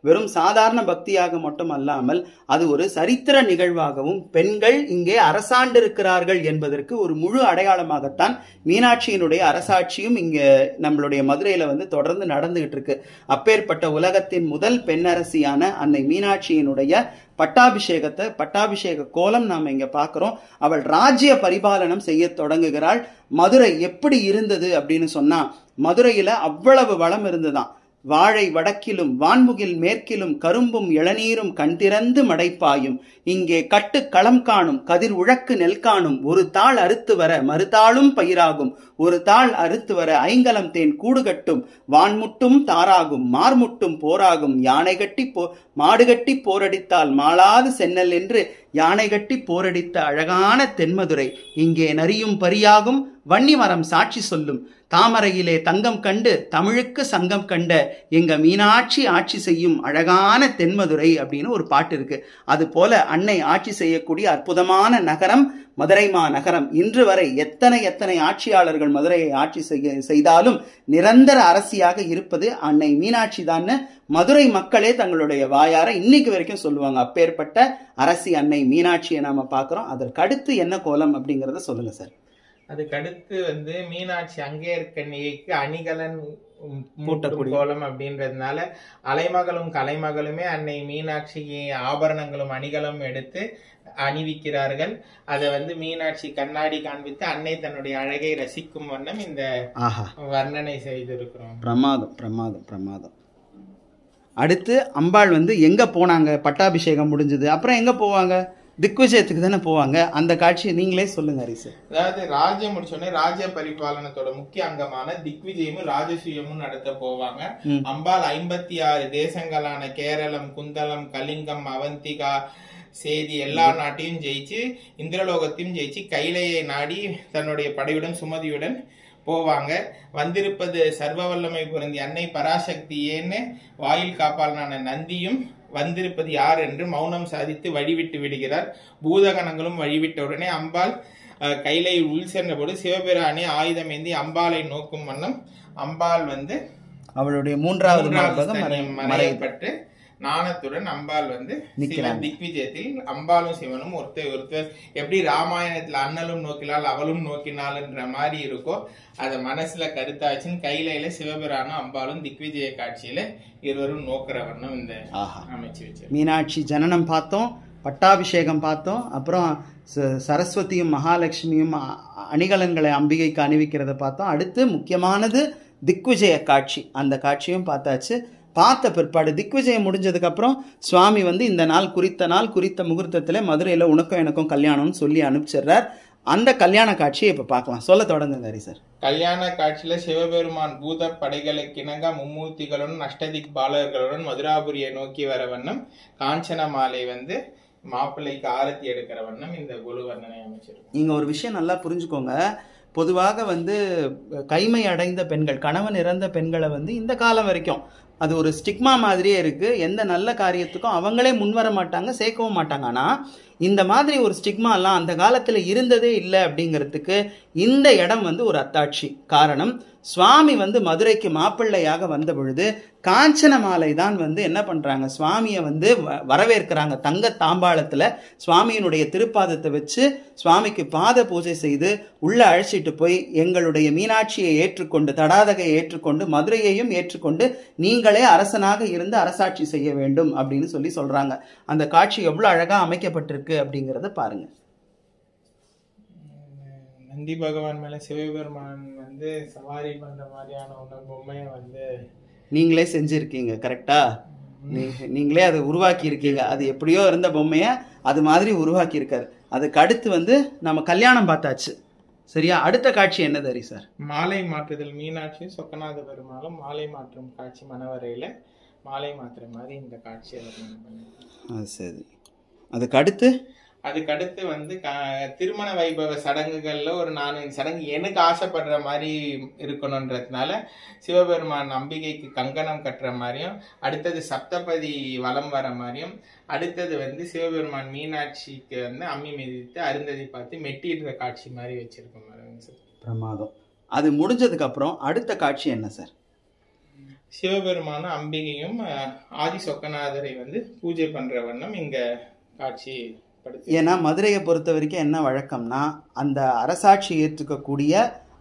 வெறும் சாதாரண பக்தியாக மட்டும் அல்லாமல் அது ஒரு சரித்திர நிகழ்வாகவும் பெண்கள் இங்கே அரசாண்டிருக்கிறார்கள் என்பதற்கு ஒரு முழு அடையாளமாகத்தான் மீனாட்சியினுடைய அரசாட்சியும் இங்க நம்மளுடைய மதுரையில வந்து தொடர்ந்து நடந்துகிட்டு இருக்கு. அப்பேற்பட்ட உலகத்தின் முதல் பெண்ணரசியான அன்னை மீனாட்சியினுடைய பட்டாபிஷேக கோலம் நாம இங்க பாக்குறோம். அவள் ராஜ்ய பரிபாலனம் செய்ய தொடங்குகிறாள். மதுரை எப்படி இருந்தது அப்படின்னு சொன்னா, மதுரையில அவ்வளவு வளம் இருந்துதான். வாழை வடக்கிலும் வான்முகில் மேற்கிலும் கரும்பும் இளநீரும் கண்திறந்து மடைப்பாயும், இங்கே கட்டு களம் காணும் கதிர் உழக்கு நெல் காணும், ஒரு தாள் அறுத்து வர மறுதாளும் பயிராகும், ஒரு தாள் அறுத்து வர ஐங்கலம் தேன் கூடு கட்டும், வான்முட்டும் தாராகும் மார்முட்டும் போராகும், யானை கட்டி மாடு கட்டி போரடித்தால் மாளாது சென்னல் என்று யானை கட்டி போரடித்த அழகான தென்மதுரை, இங்கே நரியும் பரியாகும் வன்னிமரம் சாட்சி சொல்லும், தாமரையிலே தங்கம் கண்டு தமிழுக்கு சங்கம் கண்ட எங்க மீனாட்சி ஆட்சி செய்யும் அழகான தென்மதுரை அப்படின்னு ஒரு பாட்டு இருக்கு. அது போல அன்னை ஆட்சி செய்யக்கூடிய அற்புதமான நகரம் மதுரை மாநகரம். இன்று வரை எத்தனை ஆட்சியாளர்கள் மதுரையை ஆட்சி செய்தாலும் நிரந்தர அரசியாக இருப்பது அன்னை மீனாட்சி தான் மதுரை மக்களே தங்களுடைய வாயார இன்னைக்கு வரைக்கும் சொல்லுவாங்க. அப்பேற்பட்ட அரசி அன்னை மீனாட்சியை நாம பாக்குறோம். அதற்கடுத்து என்ன கோலம் அப்படிங்கறத சொல்லுங்க சார். அதுக்கடுத்து வந்து மீனாட்சி அங்கேற்கண்ணிக்கு அணிகலன் மூட்டக்கூடிய கோலம் அப்படின்றதுனால அலைமகளும் கலைமகளுமே அன்னை மீனாட்சிக்கு ஆபரணங்களும் அணிகளும் எடுத்து அணிவிக்கிறார்கள். அதை வந்து மீனாட்சி கண்ணாடி காண்பித்து அன்னை தன்னுடைய அழகை ரசிக்கும் வண்ணம் இந்த வர்ணனை செய்திருக்கிறோம். பிரமாதம் பிரமாதம் பிரமாதம். அடுத்து அம்பாள் வந்து எங்க போனாங்க? பட்டாபிஷேகம் முடிஞ்சது அப்புறம் எங்க போவாங்க? திக்விஜயத்துக்கு தானே போவாங்க. அந்த காட்சியை நீங்களே சொல்லுங்க ஹரிசு. அதாவது ராஜ்யம் முடிச்சோடனே ராஜ்ய பரிபாலனத்தோட முக்கிய அங்கமான திக்விஜயமும் ராஜசூயமும் நடத்த போவாங்க. அம்பாள் 56 தேசங்களான கேரளம், குந்தலம், கலிங்கம், அவந்திகா, சேதி எல்லா நாட்டையும் ஜெயிச்சு இந்திரலோகத்தையும் ஜெயிச்சு கைலையை நாடி தன்னுடைய படையுடன் சுமதியுடன் போவாங்க. வந்திருப்பது சர்வ வல்லமை பொருந்தி அன்னை பராசக்தி ஏன்னு வாயில் காப்பாளனான நந்தியும் வந்திருப்பது யார் என்று மௌனம் சாதித்து வழிவிட்டு விடுகிறார். பூதகணங்களும் வழிவிட்ட உடனே அம்பாள் கைலை உள் சென்றபோது சிவபிரானி ஆயுதம் ஏந்தி அம்பாளை நோக்கும் வண்ணம் அம்பாள் வந்து அவளுடைய 3வது மறையப்பட்டு நாணத்துடன் அம்பாள் வந்து திக்விஜயத்தில் அம்பாலும் சிவனும் ஒருத்தர் எப்படி ராமாயணத்துல அண்ணலும் நோக்கினாள் அவளும் நோக்கினாள்ன்ற மாதிரி இருக்கோ அத மனசுல கருத்தாச்சுன்னு கையில சிவபிரானும் அம்பாலும் திக்விஜய காட்சியில இருவரும் நோக்கிற வண்ணம் இந்த அமைச்சு வச்சு மீனாட்சி ஜனனம் பார்த்தோம், பட்டாபிஷேகம் பார்த்தோம், அப்புறம் சரஸ்வதியும் மகாலட்சுமியும் அணிகலன்களை அம்பிகைக்கு அணிவிக்கிறத பார்த்தோம். அடுத்து முக்கியமானது திக்விஜய காட்சி. அந்த காட்சியும் பார்த்தாச்சு. பார்த்த பிற்பாடு திக்விஜயம் முடிஞ்சதுக்கு அப்புறம் சுவாமி வந்து இந்த நாள் குறித்த முகூர்த்தத்துல மதுரையில உனக்கும் எனக்கும் கல்யாணம்னு சொல்லி அனுப்பிச்சிடுறார். அந்த கல்யாண காட்சியை இப்ப பார்க்கலாம். சொல்ல தொடங்குங்க ஹரி சார். கல்யாண காட்சியில சிவபெருமான் பூத படைகளுக்கு இணங்க மும்மூர்த்திகளுடன் அஷ்டதிக் பாலர்களுடன் மதுராபுரியை நோக்கி வர வண்ணம் காஞ்சன மாலை வந்து மாப்பிள்ளைக்கு ஆரத்தி எடுக்கிற வண்ணம் இந்த குழு வர்ணனை அமைச்சிருக்கும். நீங்க ஒரு விஷயம் நல்லா புரிஞ்சுக்கோங்க. பொதுவாக வந்து கைமை அடைந்த பெண்கள், கணவன் இறந்த பெண்களை வந்து இந்த காலம் வரைக்கும் அது ஒரு ஸ்டிக்மா மாதிரியே இருக்கு. எந்த நல்ல காரியத்துக்கும் அவங்களே முன்வர மாட்டாங்க, சேர்க்கவும் மாட்டாங்க. ஆனா இந்த மாதிரி ஒரு ஸ்டிக்மாலாம் அந்த காலத்துல இருந்ததே இல்லை அப்படிங்கிறதுக்கு இந்த இடம் வந்து ஒரு அத்தாட்சி. காரணம், சுவாமி வந்து மதுரைக்கு மாப்பிள்ளையாக வந்த பொழுது காஞ்சன மாலை தான் வந்து என்ன பண்றாங்க, சுவாமியை வந்து வரவேற்கிறாங்க. தங்க தாம்பாளத்துல சுவாமியினுடைய திருப்பாதத்தை வச்சு சுவாமிக்கு பாத பூஜை செய்து உள்ள அழைச்சிட்டு போய் எங்களுடைய மீனாட்சியை ஏற்றுக்கொண்டு, தடாதகை ஏற்றுக்கொண்டு, மதுரையையும் ஏற்றுக்கொண்டு நீங்களே அரசனாக இருந்து அரசாட்சி செய்ய வேண்டும் அப்படின்னு சொல்லி சொல்றாங்க. அந்த காட்சி எவ்வளவு அழகா அமைக்கப்பட்டிருக்கு அப்படிங்கறத பாருங்க. நந்தி பகவான் மேல சிவபெருமான் வந்து சவாரி பண்ற மாதிரியான ஒரு பொம்மையை வந்து நீங்களே செஞ்சிருக்கீங்க. கரெக்டா? நீங்களே அதை உருவாக்கி இருக்கீங்க. அது எப்படியோ இருந்த பொம்மைய அது மாதிரி உருவாக்கி இருக்காரு. அதுக்கு அடுத்து வந்து நம்ம கல்யாணம் பார்த்தாச்சு, சரியா? அடுத்த காட்சி என்னது ஹரி சார்? மாலை மாற்றுதல். மீனாட்சி சொக்கநாத பெருமாளும் மாலை மாற்றும் காட்சி, மணவரையில மாலை மாற்றுற மாதிரி இந்த காட்சியை சரி. அதுக்கடுத்து வந்து திருமண வைபவ சடங்குகள்ல ஒரு 4 சடங்கு எனக்கு ஆசைப்படுற மாதிரி இருக்கணும்ன்றதுனால சிவபெருமான் அம்பிகைக்கு கங்கணம் கட்டுற மாதிரியும், அடுத்தது சப்தபதி வலம் வர மாதிரியும், அடுத்தது வந்து சிவபெருமான் மீனாட்சிக்கு வந்து அம்மி மிதித்து அருந்ததி பார்த்து மெட்டிடுற காட்சி மாதிரி வச்சிருக்க மாதிரி சார். பிரமாதம். அது முடிஞ்சதுக்கு அப்புறம் அடுத்த காட்சி என்ன சார்? சிவபெருமானும் அம்பிகையும் ஆதி சொக்கநாதரை வந்து பூஜை பண்ற வண்ணம் இங்க காட்சி. ஏன்னா மதுரையை பொறுத்த வரைக்கும் என்ன வழக்கம்னா, அந்த அரசாட்சி ஏற்றுக்கக்கூடிய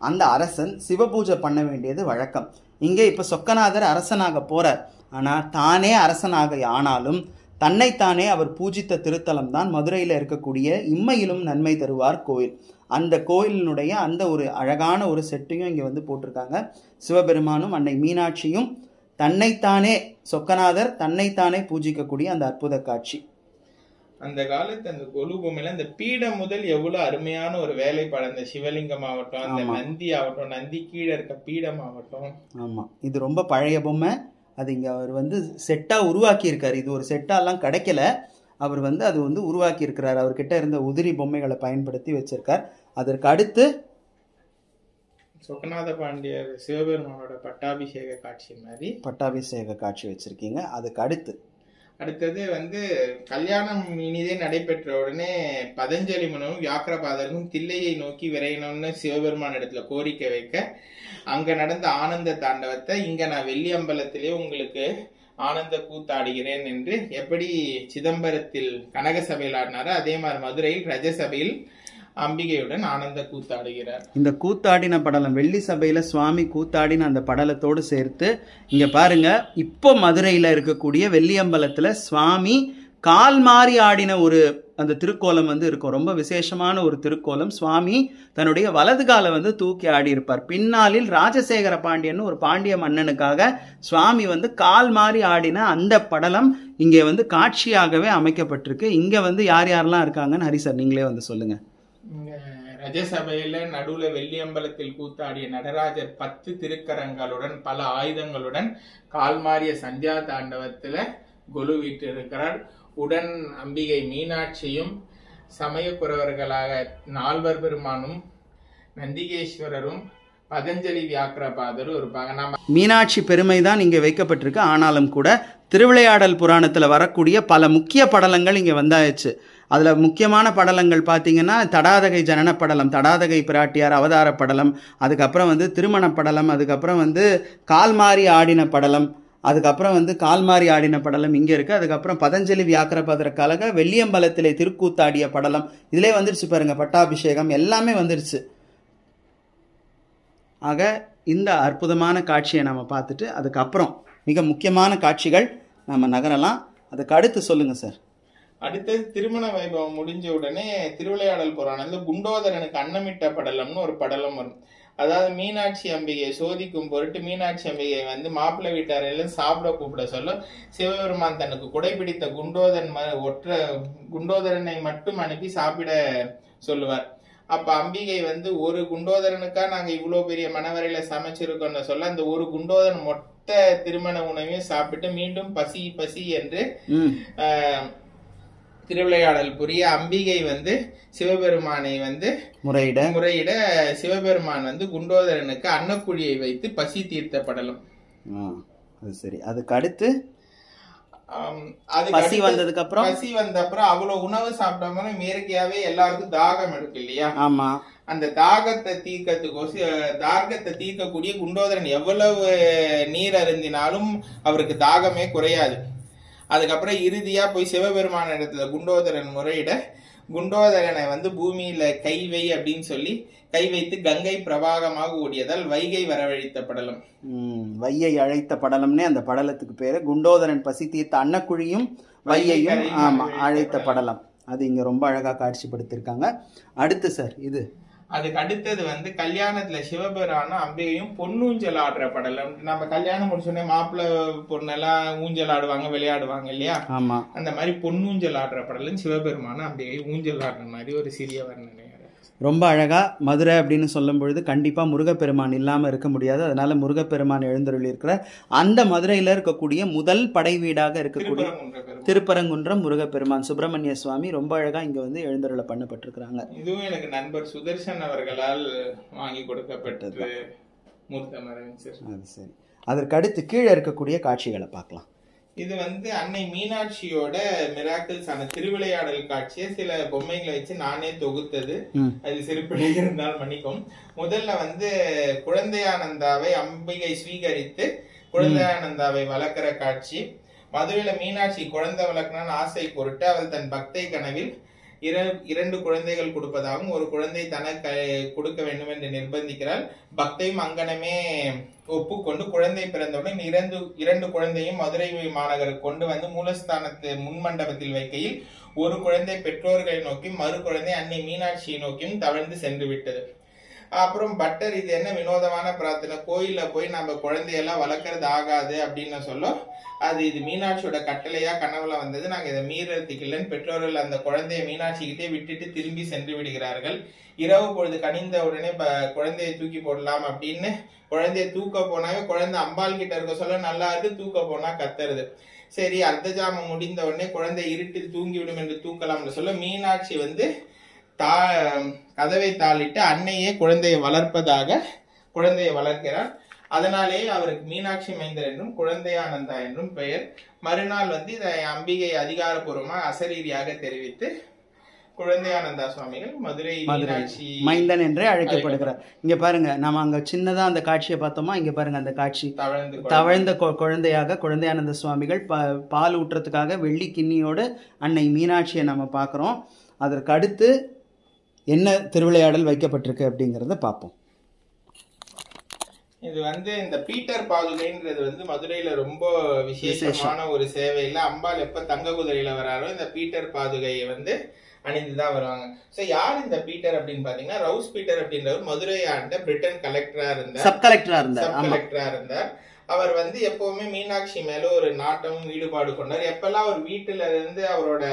அந்த அரசன் சிவபூஜை பண்ண வேண்டியது வழக்கம். இங்கே இப்ப சொக்கநாதர் அரசனாக போறார். ஆனா தானே அரசனாக ஆனாலும் தன்னைத்தானே அவர் பூஜித்த திருத்தலம் தான் மதுரையில இருக்கக்கூடிய இம்மையிலும் நன்மை தருவார் கோயில். அந்த கோயிலினுடைய அந்த ஒரு அழகான ஒரு செட்டையும் இங்க வந்து போட்டிருக்காங்க. சிவபெருமானும் அன்னை மீனாட்சியும் தன்னைத்தானே, சொக்கநாதர் தன்னைத்தானே பூஜிக்கக்கூடிய அந்த அற்புத காட்சி. அந்த காலத்து அந்த கொலு பொம்மையில அந்த பீடம் முதல் எவ்வளவு அருமையான ஒரு வேலைப்பாடு. அந்த சிவலிங்கம் ஆகட்டும், அந்த நந்தி ஆகட்டும், நந்தி கீழே இருக்க பீடம் ஆகட்டும். ஆமா, இது ரொம்ப பழைய பொம்மை. அது இங்க அவர் வந்து செட்டா உருவாக்கி இருக்காரு. இது ஒரு செட்டாலாம் கிடைக்கல. அவர் வந்து அது வந்து உருவாக்கி இருக்கிறார். அவர்கிட்ட இருந்த உதிரி பொம்மைகளை பயன்படுத்தி வச்சிருக்கார். அதற்கு அடுத்து சொக்கநாத பாண்டியர் சிவபெருமானோட பட்டாபிஷேக காட்சி மாதிரி பட்டாபிஷேக காட்சி வச்சிருக்கீங்க. அதுக்கு அடுத்தது வந்து கல்யாணம் இனிதே நடைபெற்ற உடனே பதஞ்சலி முனிவரும் வியாக்கிரபாதருக்கும் தில்லையை நோக்கி விரையணும்னு சிவபெருமான் இடத்துல கோரிக்கை வைக்க, அங்க நடந்த ஆனந்த தாண்டவத்தை இங்க நான் வெள்ளியம்பலத்திலே உங்களுக்கு ஆனந்த கூத்தாடுகிறேன் என்று எப்படி சிதம்பரத்தில் கனக சபையில் ஆடினாரோ அதே மாதிரி மதுரையில் ரஜசபையில் அம்பிகையுடன் ஆனந்த கூத்தாடுகிறார். இந்த கூத்தாடின படலம் வெள்ளி சபையில சுவாமி கூத்தாடின அந்த படலத்தோடு சேர்த்து இங்க பாருங்க, இப்போ மதுரையில இருக்கக்கூடிய வெள்ளியம்பலத்துல சுவாமி கால் மாறி ஆடின ஒரு அந்த திருக்கோலம் வந்து இருக்கும். ரொம்ப விசேஷமான ஒரு திருக்கோலம். சுவாமி தன்னுடைய வலது காலை வந்து தூக்கி ஆடி இருப்பார். பின்னாளில் ராஜசேகர பாண்டியன் ஒரு பாண்டிய மன்னனுக்காக சுவாமி வந்து கால் மாறி ஆடின அந்த படலம் இங்கே வந்து காட்சியாகவே அமைக்கப்பட்டிருக்கு. இங்க வந்து யார் யாரெல்லாம் இருக்காங்கன்னு ஹரி சார் நீங்களே வந்து சொல்லுங்க. ரஜசபையில நடுவுல வெள்ளியம்பலத்தில் கூத்தாடிய நடராஜர் 10 திருக்கரங்களுடன் பல ஆயுதங்களுடன் கால்மாறிய சந்தியா தாண்டவத்துல கொலு வீட்டு இருக்கிறார். உடன் அம்பிகை மீனாட்சியும் சமயக்குறவர்களாக நால்வர் பெருமானும் நந்திகேஸ்வரரும் பதஞ்சலி வியாக்கிரபாதரும் இருப்பாங்க. மீனாட்சி பெருமை தான் இங்கே வைக்கப்பட்டிருக்கு. ஆனாலும் கூட திருவிளையாடல் புராணத்தில் வரக்கூடிய பல முக்கிய படலங்கள் இங்கே வந்தாச்சு. அதில் முக்கியமான படலங்கள் பார்த்தீங்கன்னா தடாதகை ஜனன படலம், தடாதகை பிராட்டியார் அவதார படலம், அதுக்கப்புறம் வந்து திருமண படலம், அதுக்கப்புறம் வந்து கால்மாறி ஆடின படலம், அதுக்கப்புறம் வந்து கால்மாறி ஆடின படலம் இங்கே இருக்குது. அதுக்கப்புறம் பதஞ்சலி வியாக்கிரபாதருக்காக வெள்ளியம்பலத்திலே திருக்கூத்தாடிய படலம் இதிலே வந்துருச்சு பாருங்க. பட்டாபிஷேகம் எல்லாமே வந்துருச்சு. ஆக இந்த அற்புதமான காட்சியை நம்ம பார்த்துட்டு அதுக்கப்புறம் மிக முக்கியமான காட்சிகள் நம்ம நகரலாம். அதுக்கு அடுத்து சொல்லுங்க சார். அடுத்தது திருமண வைபவம் முடிஞ்ச உடனே திருவிளையாடல் புராணத்துல குண்டோதரனுக்கு அன்னமிட்ட படலம்னு ஒரு படலம் வரும். அதாவது மீனாட்சி அம்பிகையை சோதிக்கும் பொருட்டு மீனாட்சி அம்பிகை வந்து மாப்பிள்ளை வீட்டாரையில சாப்பிட கூப்பிட சொல்ல சிவபெருமான் தனக்கு குடைபிடித்த குண்டோதரனை மட்டும் அனுப்பி சாப்பிட சொல்லுவார். அப்ப அம்பிகை வந்து ஒரு குண்டோதரனுக்கா நாங்க இவ்வளவு பெரிய மணவரையில சமைச்சிருக்கோம்னு சொல்ல அந்த ஒரு குண்டோதரன் மொத்த திருமண உணவையும் சாப்பிட்டு மீண்டும் பசி பசி என்று திருவிளையாடல் புரிய அம்பிகை வந்து சிவபெருமானை வந்து முறையிட சிவபெருமான் வந்து குண்டோதரனுக்கு அன்னக்குழியை வைத்து பசி தீர்த்த படலம். அது சரி. அதுக்கு அடுத்து அது பசி வந்ததுக்கு அப்புறம் அவ்வளவு உணவு சாப்பிடாம இயற்கையாவே எல்லாருக்கும் தாகம் எடுக்கும் இல்லையா? ஆமா. அந்த தாகத்தை தீர்க்கக்கூடிய குண்டோதரன் எவ்வளவு நீர் அருந்தினாலும் அவருக்கு தாகமே குறையாது. அதுக்கப்புறம் இறுதியா போய் சிவபெருமான இடத்துல குண்டோதரன் முறையிட குண்டோதரனை வந்து பூமியில கைவை அப்படின்னு சொல்லி கை வைத்து கங்கை பிரவாகமாக ஓடியதால் வைகை வரவழைத்த படலம். வையை அழைத்த படலம்னே அந்த படலத்துக்கு பேரு. குண்டோதரன் பசி தீர்த்த அன்னக்குழியும் வையையும் ஆமா அழைத்த படலம். அது இங்க ரொம்ப அழகா காட்சிப்படுத்திருக்காங்க. அடுத்து சார் இது அதுக்கு அடுத்தது வந்து கல்யாணத்துல சிவபெருமானும் அம்பிகையும் பொன்னூஞ்சல் ஆடுற படலம். நம்ம கல்யாணம் முடிச்சோடனே மாப்பிள்ளை பொண்ணெல்லாம் ஊஞ்சல் ஆடுவாங்க, விளையாடுவாங்க இல்லையா? ஆமா. அந்த மாதிரி பொன்னூஞ்சல் ஆடுற படலம் சிவபெருமானும் அம்பிகை ஊஞ்சல் ஆடுற மாதிரி ஒரு சிறிய வர்ணனை. ரொம்ப அழகா மதுரை அப்படின்னு சொல்லும் பொழுது கண்டிப்பா முருகப்பெருமான் இல்லாம இருக்க முடியாது. அதனால முருகப்பெருமான் எழுந்தருளி இருக்கிற அந்த மதுரையில இருக்கக்கூடிய முதல் படை வீடாக இருக்கக்கூடிய திருப்பரங்குன்றம் முருகப்பெருமான் சுப்பிரமணிய சுவாமி ரொம்ப அழகா இங்க வந்து எழுந்தருள பண்ணப்பட்டிருக்கிறாங்க. இதுவும் எனக்கு நண்பர் சுதர்சன் அவர்களால் வாங்கி கொடுக்கப்பட்டது. அது சரி. அதற்கு அடுத்து கீழே இருக்கக்கூடிய காட்சிகளை பார்க்கலாம். இது வந்து அன்னை மீனாட்சியோட மிராக்கிள்ஸ் ஆன திருவிளையாடல் காட்சியை சில பொம்மைகளை வச்சு நானே தொகுத்தது. அது சிறுபிழை இருந்தால் மன்னிக்கும். முதல்ல வந்து குழந்தையானந்தாவை அம்பிகை ஸ்வீகரித்து குழந்தையானந்தாவை வளர்க்கிற காட்சி. மதுரையில மீனாட்சி குழந்தை வளர்க்கணும்னு ஆசை பொருட்டு அவள் தன் பக்தை கனவில் 2 குழந்தைகள் கொடுப்பதாகவும் ஒரு குழந்தை தனக்கு கொடுக்க வேண்டும் என்று நிர்பந்திக்கிறாள். பக்தையும் அங்கனமே ஒப்புக்கொண்டு குழந்தை பிறந்தவுடன் 2 குழந்தையும் மதுரை மாநகருக்கு கொண்டு வந்து மூலஸ்தானத்து முன்மண்டபத்தில் வைக்கையில் ஒரு குழந்தை பெற்றோர்களை நோக்கி மறு குழந்தை அன்னை மீனாட்சியை நோக்கியும் தவழ்ந்து சென்று விட்டது. அப்புறம் பட்டர் இது என்ன வினோதமான பிரார்த்தனை, கோயில்ல போய் நம்ம குழந்தையெல்லாம் வளர்க்கறது ஆகாது அப்படின்னு சொல்ல அது இது மீனாட்சியோட கட்டளையா கனவுல வந்தது, நாங்க இதை மீறதுக்கு இல்லைன்னு பெற்றோர்கள் அந்த குழந்தைய மீனாட்சிக்கிட்டே விட்டுட்டு திரும்பி சென்று விடுகிறார்கள். இரவு பொழுது கனிந்த உடனே குழந்தையை தூக்கி போடலாம் அப்படின்னு குழந்தைய தூக்க போனாவே குழந்தை அம்பாள் கிட்ட இருக்க சொல்ல நல்லா இருக்கு, தூக்க போனா கத்துறது. சரி அர்த்த ஜாமம் முடிந்த உடனே குழந்தை இருட்டில் தூங்கிவிடும் என்று தூக்கலாம்னு சொல்ல மீனாட்சி வந்து கதவை தாளிட்டு அன்னையே குழந்தையை வளர்ப்பதாக குழந்தையை வளர்க்கிறார். அதனாலேயே அவருக்கு மீனாட்சி மைந்தர் என்றும் குழந்தையானந்தா என்றும் பெயர். மறுநாள் வந்து இதை அம்பிகை அதிகாரப்பூர்வமா அசரீரியாக தெரிவித்து குழந்தையானந்தா சுவாமிகள் மதுரை மீனாட்சி மைந்தன் என்றே அழைக்கப்படுகிறார். இங்க பாருங்க, நாம அங்க சின்னதா அந்த காட்சியை பார்த்தோமா, இங்க பாருங்க அந்த காட்சி தவழ்ந்த குழந்தையாக குழந்தையானந்த சுவாமிகள் பால் ஊற்றத்துக்காக வெள்ளி கிண்ணியோடு அன்னை மீனாட்சியை நம்ம பார்க்கிறோம். அதற்கு அடுத்து என்ன திருவிளையாடல் வைக்கப்பட்டிருக்கு அப்படிங்கறத பார்ப்போம். இது வந்து இந்த பீட்டர் பாதுகைன்றது வந்து மதுரையில ரொம்ப விசேஷமான ஒரு சேவையில அம்பாள் எப்ப தங்க குதிரையில வராரோ இந்த பீட்டர் பாதுகையை வந்து அணிந்துதான் வருவாங்க. சோ யார் இந்த பீட்டர் அப்படின்னு பாத்தீங்கன்னா ரவுஸ் பீட்டர் அப்படின்றவர் மதுரை ஆண்ட பிரிட்டன் கலெக்டரா இருந்தார். அவர் வந்து எப்பவுமே மீனாட்சி மேல ஒரு நாட்டமும் ஈடுபாடு கொண்டார். எப்பெல்லாம் அவர் வீட்டுல இருந்து அவரோட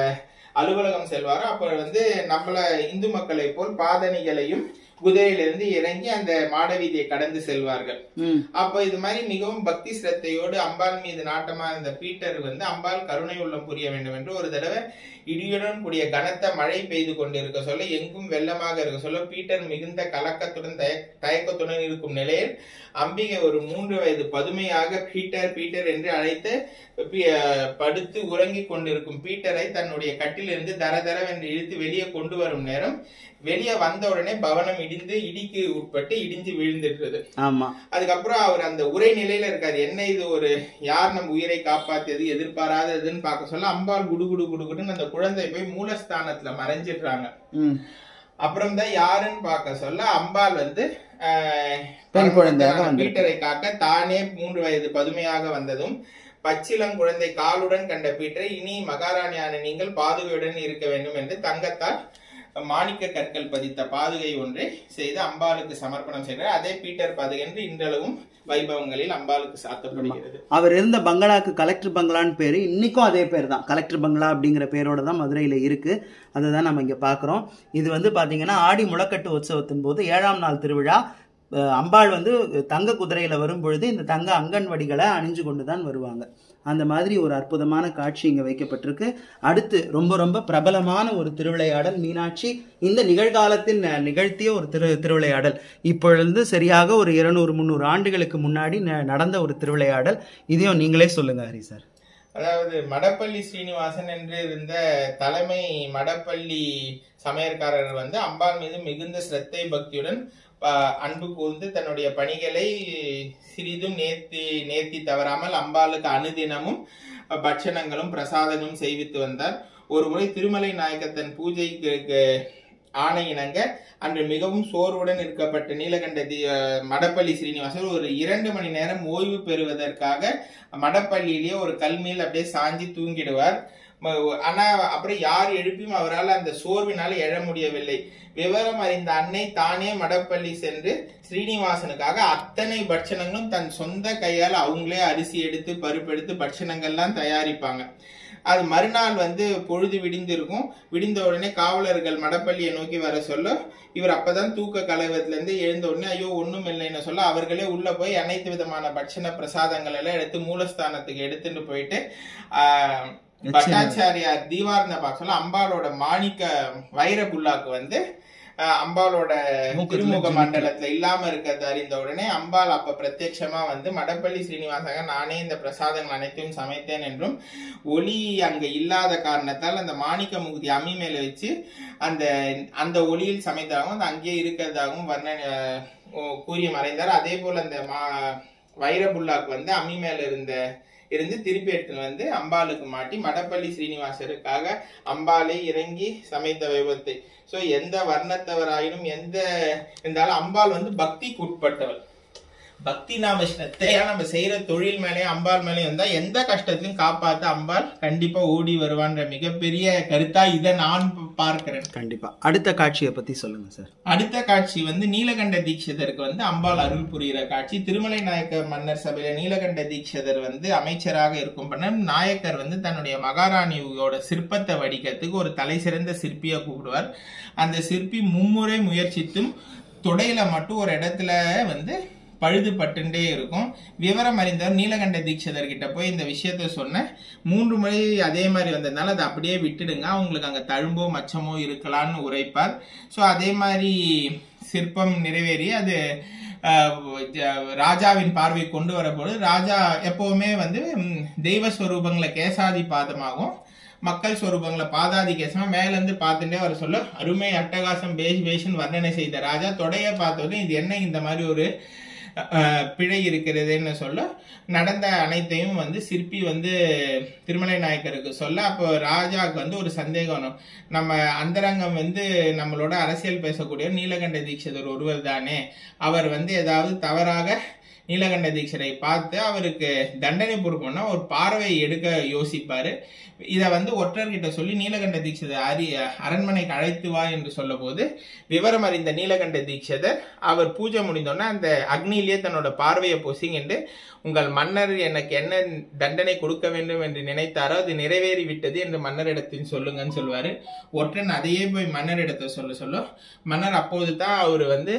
அலுவலகம் செல்வாரோ அப்ப வந்து நம்மள இந்து மக்களை போல் பாதணிகளையும் குதிரையிலிருந்து இறங்கி அந்த மாடவீதியை கடந்து செல்வார்கள். அப்ப இது மாதிரி மிகவும் பக்தி சிரத்தையோடு அம்பாள் மீது நாட்டமா இருந்த பீட்டர் வந்து அம்பாள் கருணை உள்ளம் புரிய வேண்டும் என்று ஒரு தடவை இடியுடன் கூடிய கனத்த மழை பெய்து கொண்டிருக்க சொல்ல எங்கும் வெள்ளமாக இருக்க சொல்ல பீட்டர் மிகுந்த கலக்கத்துடன் தயக்கத்துடன் இருக்கும் நிலையில் அம்பிகை ஒரு 3 வயது பதுமையாக பீட்டர் பீட்டர் என்று அழைத்து படுத்து உறங்கி கொண்டிருக்கும் பீட்டரை தன்னுடைய கட்டிலிருந்து தரதரவென்று இழுத்து வெளியே கொண்டு வரும் நேரம் வெளியே வந்த உடனே பவனம் இடிக்கு உட்பட்டு இடிஞ்சு விழுந்துட்டு. ஆமா. அதுக்கப்புறம் அவர் அந்த உரை நிலையில இருக்காரு. என்ன இது ஒரு யார் நம்ம உயிரை காப்பாத்தியது எதிர்பாராததுன்னு பார்க்க சொல்ல அம்பாள் குடுகுடுன்னு அந்த குழந்தை போய் மூலஸ்தானத்துல மறைஞ்சிடுறாங்க. அப்புறம் தான் யாருன்னு பார்க்க சொல்ல அம்பாள் வந்து பீட்டரை காக்க தானே 3 வயது பதுமையாக வந்ததும் பச்சிளம் குழந்தை காலுடன் கண்ட பீட்டரை இனி மகாராணியான நீங்கள் பாதுகையுடன் இருக்க வேண்டும் என்று தங்கத்தால் மாணிக்க கற்கள் பதித்த பாதுகை ஒன்றை செய்து அம்பாளுக்கு சமர்ப்பணம் செய்கிறார். அதே பீட்டர் பாதுகை என்று இன்றளவும் வைபவங்களில் அம்பாளுக்கு சாத்தப்படுகிறது. அவர் இருந்த பங்களாக்கு கலெக்டர் பங்களான்னு பேரு, இன்னைக்கும் அதே பேர் தான், கலெக்டர் பங்களா அப்படிங்கிற பேரோட தான் மதுரையில இருக்கு. அதை தான் நம்ம இங்க பாக்குறோம். இது வந்து பாத்தீங்கன்னா ஆடி முளக்கட்டு உற்சவத்தின் போது 7ஆம் நாள் திருவிழா அம்பாள் வந்து தங்க குதிரையில் வரும்பொழுது இந்த தங்க அங்கன்வடிகளை அணிஞ்சு கொண்டு தான் வருவாங்க. அந்த மாதிரி ஒரு அற்புதமான காட்சி இங்கே வைக்கப்பட்டிருக்கு. அடுத்து ரொம்ப ரொம்ப பிரபலமான ஒரு திருவிளையாடல் மீனாட்சி இந்த நிகழ்காலத்தில் நிகழ்த்திய ஒரு திருவிளையாடல். இப்பொழுது சரியாக ஒரு 200-300 ஆண்டுகளுக்கு முன்னாடி நடந்த ஒரு திருவிளையாடல். இதையும் நீங்களே சொல்லுங்க ஹரி சார். அதாவது மடப்பள்ளி ஸ்ரீனிவாசன் என்று இருந்த தலைமை மடப்பள்ளி சமையற்காரர் வந்து அம்பாள் மீது மிகுந்த சிரத்தை பக்தியுடன் அன்பு கூர்ந்து தன்னுடைய பணிகளை சிறிதும் நேர்த்தி தவறாமல் அம்பாளுக்கு அனுதினமும் பட்சணங்களும் பிரசாதங்களும் செய்வித்து வந்தார். ஒரு முறை திருமலை நாயக்கத்தன் பூஜைக்கு ஆணையிணங்க அன்று மிகவும் சோர்வுடன் இருக்கப்பட்ட நீலகண்ட மடப்பள்ளி ஸ்ரீனிவாசன் ஒரு 2 மணி நேரம் ஓய்வு பெறுவதற்காக மடப்பள்ளியிலேயே ஒரு கல்மியில் அப்படியே சாஞ்சி தூங்கிடுவார். ஆனா அப்புறம் யார் எழுப்பியும் அவரால் அந்த சோர்வினால எழ முடியவில்லை. விவரம் அறிந்த அன்னை தானே மடப்பள்ளி சென்று ஸ்ரீனிவாசனுக்காக அத்தனை பட்சணங்களும் தன் சொந்த கையால் அவங்களே அரிசி எடுத்து பருப்பெடுத்து பட்சணங்கள்லாம் தயாரிப்பாங்க. அது மறுநாள் வந்து பொழுது விடிந்திருக்கும். விடிந்த உடனே காவலர்கள் மடப்பள்ளியை நோக்கி வர சொல்ல இவர் அப்பதான் தூக்க கலவரத்துல இருந்து எழுந்த உடனே ஐயோ ஒண்ணும் இல்லைன்னு சொல்ல அவர்களே உள்ள போய் அனைத்து விதமான பட்சண பிரசாதங்கள் எல்லாம் எடுத்து மூலஸ்தானத்துக்கு எடுத்துட்டு போயிட்டு பட்டாச்சாரியார் தீவார்ந்த பார்க்க அம்பாளோட மாணிக்க வைர புல்லாக்கு வந்து அம்பாளோட திருமுக மண்டலத்துல இல்லாம இருக்கிறது அறிந்த உடனே அம்பாள் அப்ப பிரத்யட்சமா வந்து மடப்பள்ளி ஸ்ரீனிவாசங்க நானே இந்த பிரசாதங்கள் அனைத்தையும் சமைத்தேன் என்றும் ஒளி அங்க இல்லாத காரணத்தால் அந்த மாணிக்க முகுதி அம்மி மேல வச்சு அந்த ஒளியில் சமைத்தாகவும் அந்த அங்கேயே இருக்கிறதாகவும் கூறி மறைந்தார். அதே போல அந்த வைரபுல்லாக்கு வந்து அம்மி மேல இருந்து திருப்பி எடுத்துன்னு வந்து அம்பாளுக்கு மாட்டி மடப்பள்ளி ஸ்ரீனிவாசருக்காக அம்பாளை இறங்கி சமைத்த வைபத்தை. சோ எந்த வர்ணத்தவராயினும் இருந்தாலும் அம்பாள் வந்து பக்திக்கு உட்பட்டவள். பக்தி நாம செய்யற தொழில் மேலேயும் அம்பாள் மேலேயும் வந்தா எந்த கஷ்டத்தையும் காப்பாத்த அம்பாள் கண்டிப்பா ஓடி வருவான்ற மிகப்பெரிய கருத்தா இதை நான் பார்க்கிறேன். கண்டிப்பா. அடுத்த காட்சியை பத்தி சொல்லுங்க சார். அடுத்த காட்சி வந்து நீலகண்ட தீட்சிதருக்கு வந்து அம்பாள் அருள் புரிகிற காட்சி. திருமலை நாயக்கர் மன்னர் சபையில நீலகண்ட தீட்சிதர் வந்து அமைச்சராக இருக்கும் பண்ண நாயக்கர் வந்து தன்னுடைய மகாராணியோட சிற்பத்தை வடிக்கிறதுக்கு ஒரு தலை சிறந்த சிற்பியை கூப்பிடுவார். அந்த சிற்பி மும்முறை முயற்சித்தும் தொடையில மட்டும் ஒரு இடத்துல வந்து பழுது பட்டுண்டே இருக்கும். விவரம் அறிந்தவர் நீலகண்ட தீட்சிதர் கிட்ட போய் இந்த விஷயத்த சொன்ன 3 முறை அதே மாதிரி வந்ததுனால அதை அப்படியே விட்டுடுங்க, அவங்களுக்கு அங்க தழும்போ மச்சமோ இருக்கலாம்னு உரைப்பார். ஸோ அதே மாதிரி சிற்பம் நிறைவேறி அது ராஜாவின் பார்வை கொண்டு வரப்போது ராஜா எப்பவுமே வந்து தெய்வ ஸ்வரூபங்களை கேசாதி பாதமாகவும் மக்கள் ஸ்வரூபங்களை பாதாதி கேசமா மேல இருந்து பார்த்துட்டே வர சொல்ல அருமை அட்டகாசம் பேஷன் வர்ணனை செய்த ராஜா தொடைய பார்த்ததும் இது என்ன இந்த மாதிரி ஒரு பிழை இருக்கிறதுன்னு சொல்ல நடந்த அனைத்தையும் வந்து சிற்பி வந்து திருமலை நாயக்கருக்கு சொல்ல அப்போ ராஜாவுக்கு வந்து ஒரு சந்தேகம், நம்ம அந்தரங்கம் வந்து நம்மளோட அரசியல் பேசக்கூடிய நீலகண்ட தீட்சிதர் ஒருவர் தானே, அவர் வந்து ஏதாவது தவறாக நீலகண்ட தீட்சிதரை பார்த்து அவருக்கு தண்டனை பொறுப்புன்னா ஒரு பார்வை எடுக்க யோசிப்பாரு. இதை வந்து ஒற்றர்கிட்ட சொல்லி நீலகண்ட தீட்சிதர் அரண்மனைக்கு அழைத்து வா என்று சொல்ல போது விவரம் அறிந்த நீலகண்ட தீட்சிதர் அவர் பூஜை முடிந்தோன்னா அந்த அக்னியிலேயே தன்னோட பார்வையை பொசிங் என்று உங்கள் மன்னர் எனக்கு என்ன தண்டனை கொடுக்க வேண்டும் என்று நினைத்தாரோ அது நிறைவேறி விட்டது என்று மன்னரிடத்தில் சொல்லுங்கன்னு சொல்லுவாரு. ஒற்றன் அதையே போய் மன்னரிடத்தை சொல்ல மன்னர் அப்போது தான் அவர் வந்து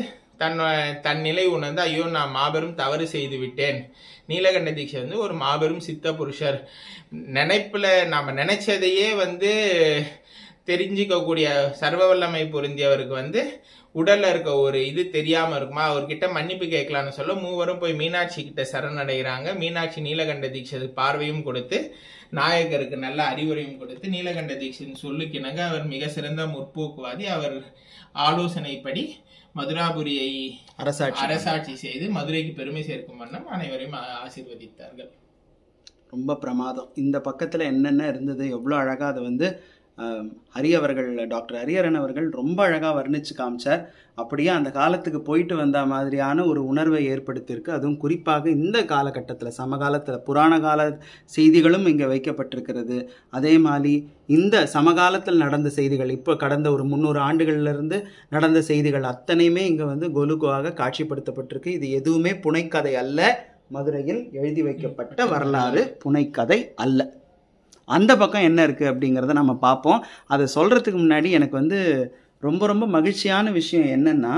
தன் நிலை உணர்ந்து ஐயோ நான் மாபெரும் தவறு செய்து விட்டேன். நீலகண்ட தீட்சை வந்து ஒரு மாபெரும் சித்த புருஷர், நினைப்புல நாம நினைச்சதையே வந்து தெரிஞ்சுக்கக்கூடிய சர்வ வல்லமை பொருந்தியவருக்கு வந்து உடல்ல இருக்க ஒரு இது தெரியாம இருக்குமா, அவர்கிட்ட மன்னிப்பு கேட்கலான்னு சொல்ல மூவரும் போய் மீனாட்சி கிட்ட சரணடைகிறாங்க. மீனாட்சி நீலகண்ட தீட்சை பார்வையும் கொடுத்து நாயகருக்கு நல்ல அறிவுரையும் கொடுத்து நீலகண்ட தீட்சின் சொல்லுக்கிணங்க அவர் மிக சிறந்த முற்போக்குவாதி. அவர் ஆலோசனைப்படி மதுராபுரியை அரசாட்சி செய்து மதுரைக்கு பெருமை சேர்க்கும் வண்ணம் அனைவரையும் ஆசீர்வதித்தார்கள். ரொம்ப பிரமாதம். இந்த பக்கத்துல என்னென்ன இருந்தது, எவ்வளோ அழகா அதை வந்து டாக்டர் ஹரிஹரன் அவர்கள் ரொம்ப அழகா வர்ணிச்சு காமிச்சார். அப்படியே அந்த காலத்துக்கு போயிட்டு வந்த மாதிரியான ஒரு உணர்வை ஏற்படுத்தியிருக்கு. அதுவும் குறிப்பாக இந்த காலகட்டத்தில் சமகாலத்தில் புராண கால செய்திகளும் இங்கே வைக்கப்பட்டிருக்கிறது. அதே மாதிரி இந்த சமகாலத்தில் நடந்த செய்திகள் இப்போ கடந்த ஒரு 300 ஆண்டுகளிலிருந்து நடந்த செய்திகள் அத்தனையுமே இங்கே வந்து கொலுவாக காட்சிப்படுத்தப்பட்டிருக்கு. இது எதுவுமே புனைக்கதை அல்ல, மதுரையில் எழுதி வைக்கப்பட்ட வரலாறு, புனைக்கதை அல்ல. அந்த பக்கம் என்ன இருக்குது அப்படிங்கிறத நம்ம பார்ப்போம். அதை சொல்கிறதுக்கு முன்னாடி எனக்கு வந்து ரொம்ப ரொம்ப மகிழ்ச்சியான விஷயம் என்னென்னா,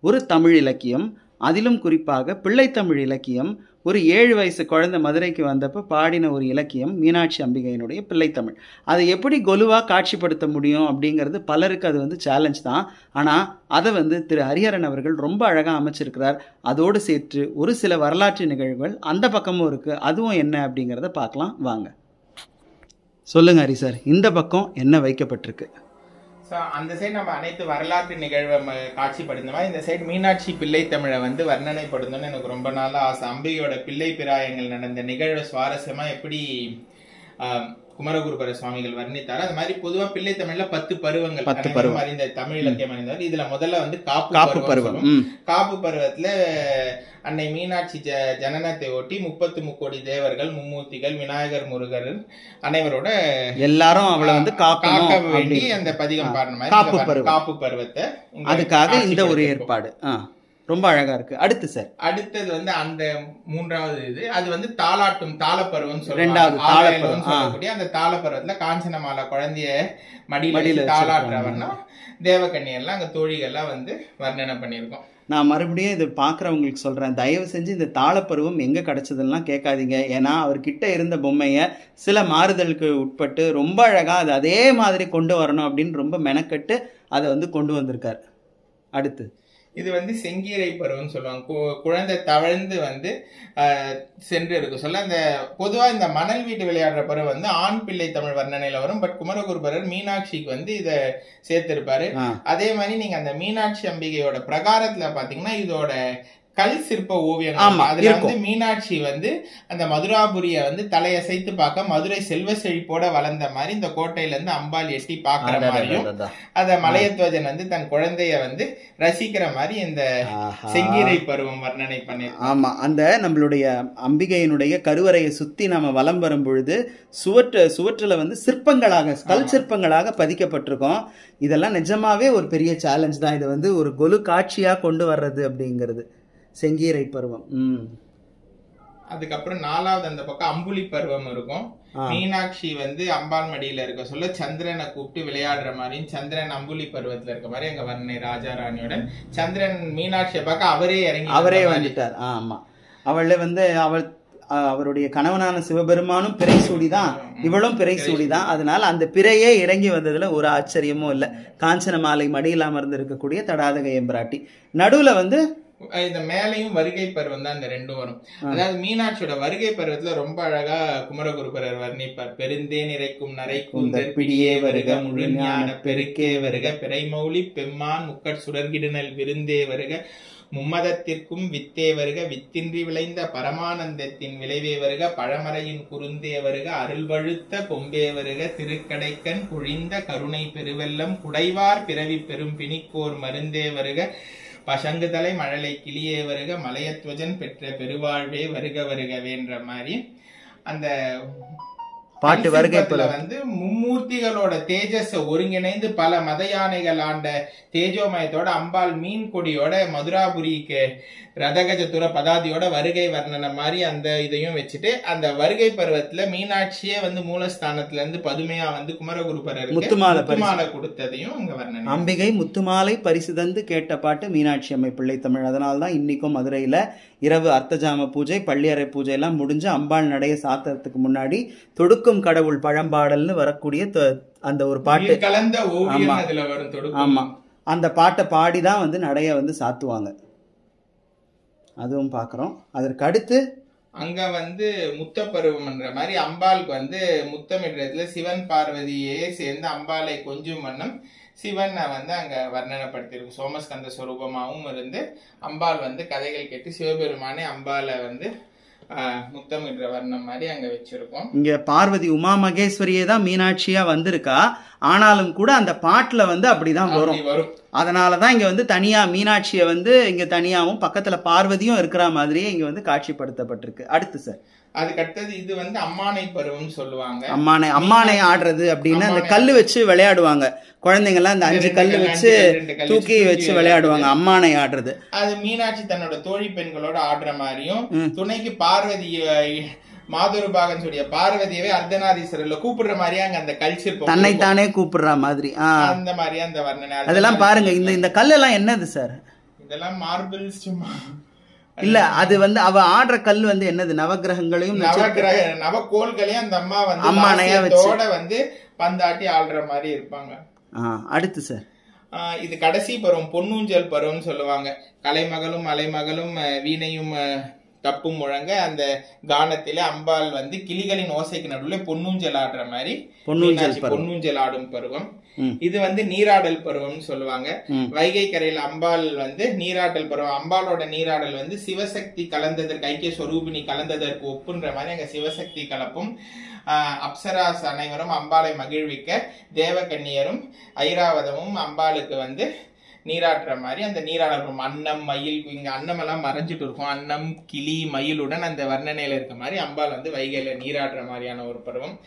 ஒரு தமிழ் இலக்கியம் அதிலும் குறிப்பாக பிள்ளைத்தமிழ் இலக்கியம் ஒரு 7 வயசு குழந்தை மதுரைக்கு வந்தப்போ பாடின ஒரு இலக்கியம் மீனாட்சி அம்பிகையினுடைய பிள்ளைத்தமிழ். அதை எப்படி கொலுவாக காட்சிப்படுத்த முடியும் அப்படிங்கிறது பலருக்கு அது வந்து சேலஞ்ச் தான். ஆனால் அதை வந்து திரு ஹரிஹரன் அவர்கள் ரொம்ப அழகாக அமைச்சிருக்கிறார். அதோடு சேர்த்து ஒரு சில வரலாற்று நிகழ்வுகள் அந்த பக்கமும் இருக்குது. அதுவும் என்ன அப்படிங்கிறத பார்க்கலாம் வாங்க. சொல்லுங்க ஹரி சார், இந்த பக்கம் என்ன வைக்கப்பட்டிருக்கு? அந்த சைடு நம்ம அனைத்து வரலாற்று நிகழ்வை காட்சிப்படுத்த மாதிரி இந்த சைடு மீனாட்சி பிள்ளை தமிழை வந்து வர்ணனைப்படுத்தணும்னு எனக்கு ரொம்ப நாளா ஆசை. அம்பிகையோட பிள்ளை பிராயங்கள் நடந்த நிகழ்வை சுவாரஸ்யமா எப்படி குமரகுருபர சுவாமிகள் வர்ணித்தார். அது மாதிரி பொதுவா பிள்ளை தமிழ்ல 10 பருவங்கள் அறிந்த தமிழ் இலக்கியம் அறிந்தார். இதுல முதல்ல வந்து காப்பு பருவம். காப்பு பருவத்துல அன்னை மீனாட்சி ஜனனத்தை ஒட்டி 33 கோடி தேவர்கள், மும்மூர்த்திகள், விநாயகர், முருகர் அனைவரோட எல்லாரும் அவளை வந்து காக்க வேண்டி அந்த பதிகம் பாடின மாதிரி காப்பு பருவத்தை, அதுக்காக இந்த ஒரு ஏற்பாடு ரொம்ப அழகா இருக்கு. அடுத்து சார், அடுத்தது வந்து அந்த 3வது இது அது வந்து தாளப்பருவம் சொல்லக்கூடிய அந்த தாளப்பருவத்துல காஞ்சனமாலா குழந்தைய மடியில தாளாட்டுறவன்னா தேவகன்னியெல்லாம் எல்லாம் அங்க தோழிகள்லாம் வந்து வர்ணனை பண்ணியிருக்கோம். நான் மறுபடியும் இது பார்க்குறவங்களுக்கு சொல்கிறேன், தயவு செஞ்சு இந்த தாளப்பருவம் எங்கே கிடச்சதுலாம் கேட்காதீங்க. ஏன்னா அவர்கிட்ட இருந்த பொம்மையை சில மாறுதலுக்கு உட்பட்டு ரொம்ப அழகாக அது அதே மாதிரி கொண்டு வரணும் அப்படின்னு ரொம்ப மெனக்கட்டு அதை வந்து கொண்டு வந்திருக்கார். அடுத்து இது வந்து செங்கீரை பருவம்னு சொல்லுவாங்க. குழந்தை தவழ்ந்து வந்து சென்று இருக்கு சொல்ல. அந்த பொதுவா இந்த மணல் வீட்டு விளையாடுற பருவம் வந்து ஆண் பிள்ளை தமிழ் வர்ணனையில வரும். பட் குமரகுருபரர் மீனாட்சிக்கு வந்து இத சேர்த்திருப்பாரு. அதே மாதிரி நீங்க அந்த மீனாட்சி அம்பிகையோட பிரகாரத்துல பாத்தீங்கன்னா இதோட கல் சிற்ப ஓவியம். அதுல வந்து மீனாட்சி வந்து அந்த மதுராபுரிய வந்து தலையசைத்து பார்க்க மதுரை செல்வ செழிப்போட வளர்ந்த மாதிரி இந்த கோட்டையில இருந்து அம்பாள் எட்டி பாக்குற மாதிரியும் அத மலையத்வஜன் வந்து தன் குழந்தைய வந்து ரசிக்கிற மாதிரி இந்த செங்கீரை பருவம் வர்ணனை பண்ணி. ஆமா, அந்த நம்மளுடைய அம்பிகையினுடைய கருவறையை சுத்தி நாம வலம் வரும் பொழுது சுவற்றுல வந்து சிற்பங்களாக கல் சிற்பங்களாக பதிக்கப்பட்டிருக்கோம். இதெல்லாம் நிஜமாவே ஒரு பெரிய சேலஞ்ச் தான். இது வந்து ஒரு கொலு காட்சியா கொண்டு வர்றது அப்படிங்கிறது செங்கீரை பருவம். அதுக்கப்புறம் 4வது அந்த பக்கம் அம்புலி பருவம் இருக்கும். மீனாட்சி வந்து அம்பாள் மடியில இருக்க சொல்ல சந்திரனை கூப்பிட்டு விளையாடுற மாதிரியும் சந்திரன் அம்புலி பருவத்துல இருக்க மாதிரி அங்க வர்ணனை ராஜா ராணியுடன் சந்திரன் மீனாட்சியை பார்க்க அவரே வந்துட்டார். ஆமா, அவளை வந்து அவருடைய கணவனான சிவபெருமானும் பிறை சூடிதான், இவளும் பிறை சூடிதான். அதனால அந்த பிறையே இறங்கி வந்ததுல ஒரு ஆச்சரியமும் இல்லை. காஞ்சன மாலை மடியில் அமர்ந்து இருக்கக்கூடிய தடாதக எம்பிராட்டி. நடுவுல வந்து இந்த மேலையும் வருகை பருவம் தான் இந்த ரெண்டும் வரும். அதாவது மீனாட்சியோட வருகை பருவத்துல ரொம்ப அழகா குமரகுருபரர் வர்ணிப்பார். பெருந்தே நிறைக்கும் நரைக்கும் பிடியே வருக, முழு ஞான பெருக்கே வருக, பிறைமௌலி பெம்மான் முக்கட் சுடர்கிடுநல் விருந்தே வருக, மும்மதத்திற்கும் வித்தே வருக, வித்தின்றி விளைந்த பரமானந்தத்தின் விளைவே வருக, பழமறையின் குறுந்தே வருக, அருள் வழுத்த கொம்பே வருக, திருக்கடைக்கன் குழிந்த கருணை பெருவெல்லம் குடைவார் பிறவி பெரும் பிணிக்கோர் மருந்தே வருக, பசங்குதலை மழலை கிளியே வருக, மலையத்வஜன் பெற்ற பெருவாழ்வே வருக வருகவேன்ற மாதிரி அந்த பாட்டு வருகைப்புல வந்து மும்மூர்த்திகளோட தேஜஸ ஒருங்கிணைந்து பல மத யானைகள் ஆண்ட தேஜோமயத்தோட அம்பாள் மீன் கொடியோட மதுராபுரிக்கு ரதகஜத்துர பதாதியோட வருகை வர்ணனை மாதிரி அந்த இதையும் வச்சுட்டு அந்த வருகை பருவத்துல மீனாட்சியே வந்து மூலஸ்தானத்துல இருந்து பதுமையா வந்து குமரகுருபரருக்கு முத்துமாலை கொடுத்ததையும் இங்க வர்ணனை. அம்பிகை முத்துமாலை பரிசு தந்து கேட்ட பாட்டு மீனாட்சி அம்மை பிள்ளை தமிழ். அதனால்தான் இன்னைக்கும் மதுரையில இரவு அர்த்தஜாம பூஜை, பள்ளியறை பூஜை எல்லாம் முடிஞ்சு அம்பாள் நடைய சாத்துறதுக்கு முன்னாடி தொடுக்கும் கடவுள் பழம்பாடல்னு வரக்கூடிய அந்த ஒரு பாட்டு கலந்த ஓவியம் அதுல வரும். ஆமா, அந்த பாட்டை பாடிதான் வந்து நடைய வந்து சாத்துவாங்க. அதுவும் பாக்குறோம். அதற்கு அடுத்து அங்க வந்து முத்த பருவம்ன்ற மாதிரி அம்பாளுக்கு வந்து முத்தமிடுறதுல சிவன் பார்வதியே சேர்ந்து அம்பாளை கொஞ்சம் வண்ணம் சிவனை வந்து அங்க வர்ணனைப்படுத்திருக்கு. சோமஸ்கந்த ஸ்வரூபமாகவும் இருந்து அம்பாள் வந்து கதைகள் கேட்டு சிவபெருமானே அம்பாளை வந்து முத்தமிடுற வர்ணம் மாதிரி அங்க வச்சிருக்கோம். இங்க பார்வதி உமா மகேஸ்வரியே தான் மீனாட்சியா வந்திருக்கா. ஆனாலும் கூட அந்த பாட்டுல வந்து அப்படிதான் வரும். அதனாலதான் இங்க வந்து தனியா மீனாட்சியை வந்து இங்க தனியாவும் பக்கத்துல பார்வதியும் இருக்கிற மாதிரியே இங்க வந்து காட்சிப்படுத்தப்பட்டிருக்கு. அடுத்து சார், அதுக்கு அடுத்தது இது வந்து அம்மானை பருவம் சொல்லுவாங்க. அம்மானை ஆடுறது அப்படின்னு அந்த கல்லு வச்சு விளையாடுவாங்க குழந்தைங்க எல்லாம். இந்த 5 கல்லு வச்சு தூக்கி வச்சு விளையாடுவாங்க, அம்மானை ஆடுறது. அது மீனாட்சி தன்னோட தோழி பெண்களோட ஆடுற மாதிரியும் துணைக்கு பார்வதி மாதுருபாகன் சொல்லிய பார்வதியவே அர்த்தநாதீஸ்வரர்ல கூப்பிடுற மாதிரியா அங்க அந்த கல்ச்சர் தன்னைத்தானே கூப்பிடுற மாதிரி அந்த மாதிரியா அந்த வர்ணனை. அதெல்லாம் பாருங்க. இந்த கல் எல்லாம் என்னது சார்? இதெல்லாம் மார்பிள்ஸ். சும்மா இல்ல அது வந்து அவ ஆடுற கல் வந்து என்னது, நவகிரகங்களையும் நவக்கோள்களையும் அந்த அம்மா வந்து அம்மானையா வந்து பந்தாட்டி ஆடுற மாதிரி இருப்பாங்க. அடுத்து சார் இது கடைசி பருவம், பொன்னூஞ்சல் பருவம்னு சொல்லுவாங்க. கலைமகளும் அலைமகளும் வீணையும் தப்பும் முழங்க அந்த கானத்தில அம்பாள் வந்து கிளிகளின் ஓசைக்கு நடுவில் பொன்னூஞ்சல் ஆடுற மாதிரி பொன்னூஞ்சல் ஆடும் பருவம். இது வந்து நீராடல் பருவம்னு சொல்லுவாங்க. வைகை கரையில் அம்பாள் வந்து நீராடல் பருவம். அம்பாளோட நீராடல் வந்து சிவசக்தி கலந்ததற்கு, ஐக்கிய சொரூபினி கலந்ததற்கு ஒப்புன்ற மாதிரி அங்க சிவசக்தி கலப்பும். அப்சராஸ் அனைவரும் அம்பாளை மகிழ்விக்க தேவகன்னியரும் ஐராவதமும் அம்பாளுக்கு வந்து நீராட்டுற மாதிரி அந்த நீராடல் அன்னம் மயில், இங்க அன்னம் எல்லாம் மறைஞ்சிட்டு இருக்கும், அன்னம் கிளி மயிலுடன் அந்த வர்ணனையில இருக்க மாதிரி அம்பாள் வந்து வைகையில நீராடுற மாதிரியான ஒரு பருவம்.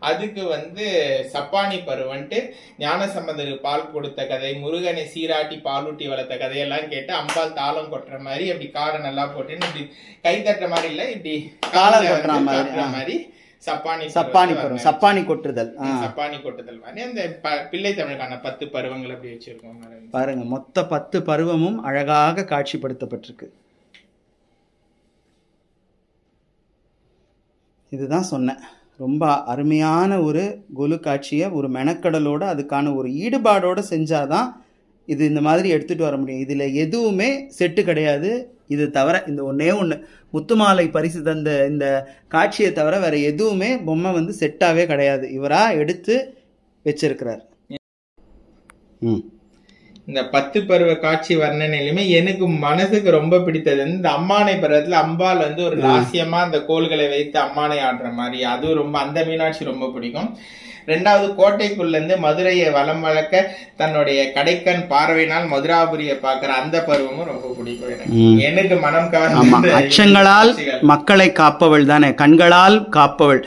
அதுக்கு வந்து சப்பானி பருவன்ட்டு ஞானசம்பந்தருக்கு பால் கொடுத்த கதை, முருகனை சீராட்டி பாலூட்டி வளர்த்த கதையெல்லாம் கேட்டு அம்பாள் தாளம் கொட்டுற மாதிரி அப்படி காரை நல்லா போட்டு இப்படி கை தட்டுற மாதிரி இல்ல, இப்படி தாளம் கொட்டுற மாதிரி சப்பானி கொட்டுதல் மாதிரி அந்த பிள்ளை தமிழுக்கான 10 பருவங்கள் அப்படி வச்சிருக்கோம் பாருங்க. மொத்த 10 பருவமும் அழகாக காட்சிப்படுத்தப்பட்டிருக்கு. இதுதான் சொன்னேன், ரொம்ப அருமையான ஒரு கொலு காட்சியை ஒரு மெனக்கடலோட அதுக்கான ஒரு ஈடுபாடோட செஞ்சாதான் இது இந்த மாதிரி எடுத்துட்டு வர முடியும். இதுல எதுவுமே செட்டு கிடையாது. இது தவிர இந்த ஒன்னே ஒன்று முத்துமாலை பரிசு தந்த இந்த காட்சியை தவிர வேற எதுவுமே பொம்மை வந்து செட்டாவே கிடையாது. இவரா எடுத்து வச்சிருக்கிறார். இந்த 10 பருவ காட்சி வர்ணனையிலுமே எனக்கு மனசுக்கு ரொம்ப பிடித்தது இந்த அம்மானை பருவத்துல அம்பாள் வந்து ஒரு லாசியமா அந்த கோள்களை வைத்து அம்மானை ஆடுற மாதிரி, அது ரொம்ப அந்த மீனாட்சி ரொம்ப பிடிக்கும். 2வது கோட்டைக்குள்ள இருந்து மதுரையை வலம் வளர்க்க தன்னுடைய கடைக்கண் பார்வையினால் மதுராபுரியை பாக்குற அந்த பருவமும் ரொம்ப பிடிக்கும் எனக்கு. மனம் கவர்ந்த அச்சங்களால் மக்களை காப்பவள் தானே, கண்களால் காப்பவள்.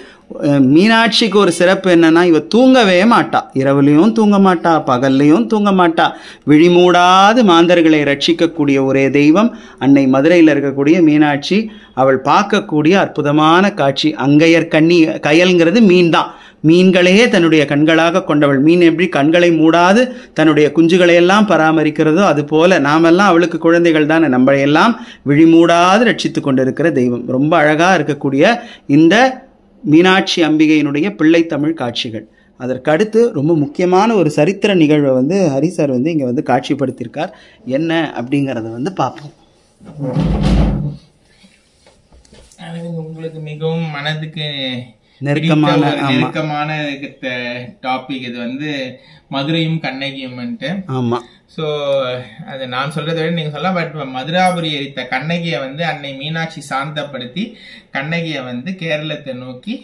மீனாட்சிக்கு ஒரு சிறப்பு என்னன்னா, இவ தூங்கவே மாட்டா, இரவுலையும் தூங்க மாட்டா, பகல்லையும் தூங்க மாட்டா. விழிமூடாது மாந்தர்களை ரட்சிக்கக்கூடிய ஒரே தெய்வம் அன்னை மதுரையில் இருக்கக்கூடிய மீனாட்சி. அவள் பார்க்கக்கூடிய அற்புதமான காட்சி அங்கையர் கண்ணி, கயல்ங்கிறது மீன் தான், மீன்களையே தன்னுடைய கண்களாக கொண்டவள். மீன் எப்படி கண்களை மூடாது தன்னுடைய குஞ்சுகளை எல்லாம் பராமரிக்கிறதோ அதுபோல நாமெல்லாம் அவளுக்கு குழந்தைகள் தானே, நம்மளையெல்லாம் விழிமூடாது ரட்சித்து கொண்டிருக்கிற தெய்வம். ரொம்ப அழகா இருக்கக்கூடிய இந்த மீனாட்சி அம்பிகையினுடைய பிள்ளை தமிழ் காட்சிகள். அதற்கு அடுத்து ரொம்ப முக்கியமான ஒரு சரித்திர நிகழ்வை வந்து ஹரி சார் வந்து இங்க வந்து காட்சிப்படுத்தியிருக்கார். என்ன அப்படிங்கறத வந்து பார்ப்போம். உங்களுக்கு மிகவும் மனதுக்கு நெருக்கமான டாபிக் இது வந்து மதுரையும் கண்ணகியும். ஆமா. சோ அது நான் சொல்றதை விட நீங்க சொல்லலாம். பட் மதுராபுரி எரித்த கண்ணகியை வந்து அன்னை மீனாட்சி சாந்தப்படுத்தி கண்ணகியை வந்து கேரளத்தை நோக்கி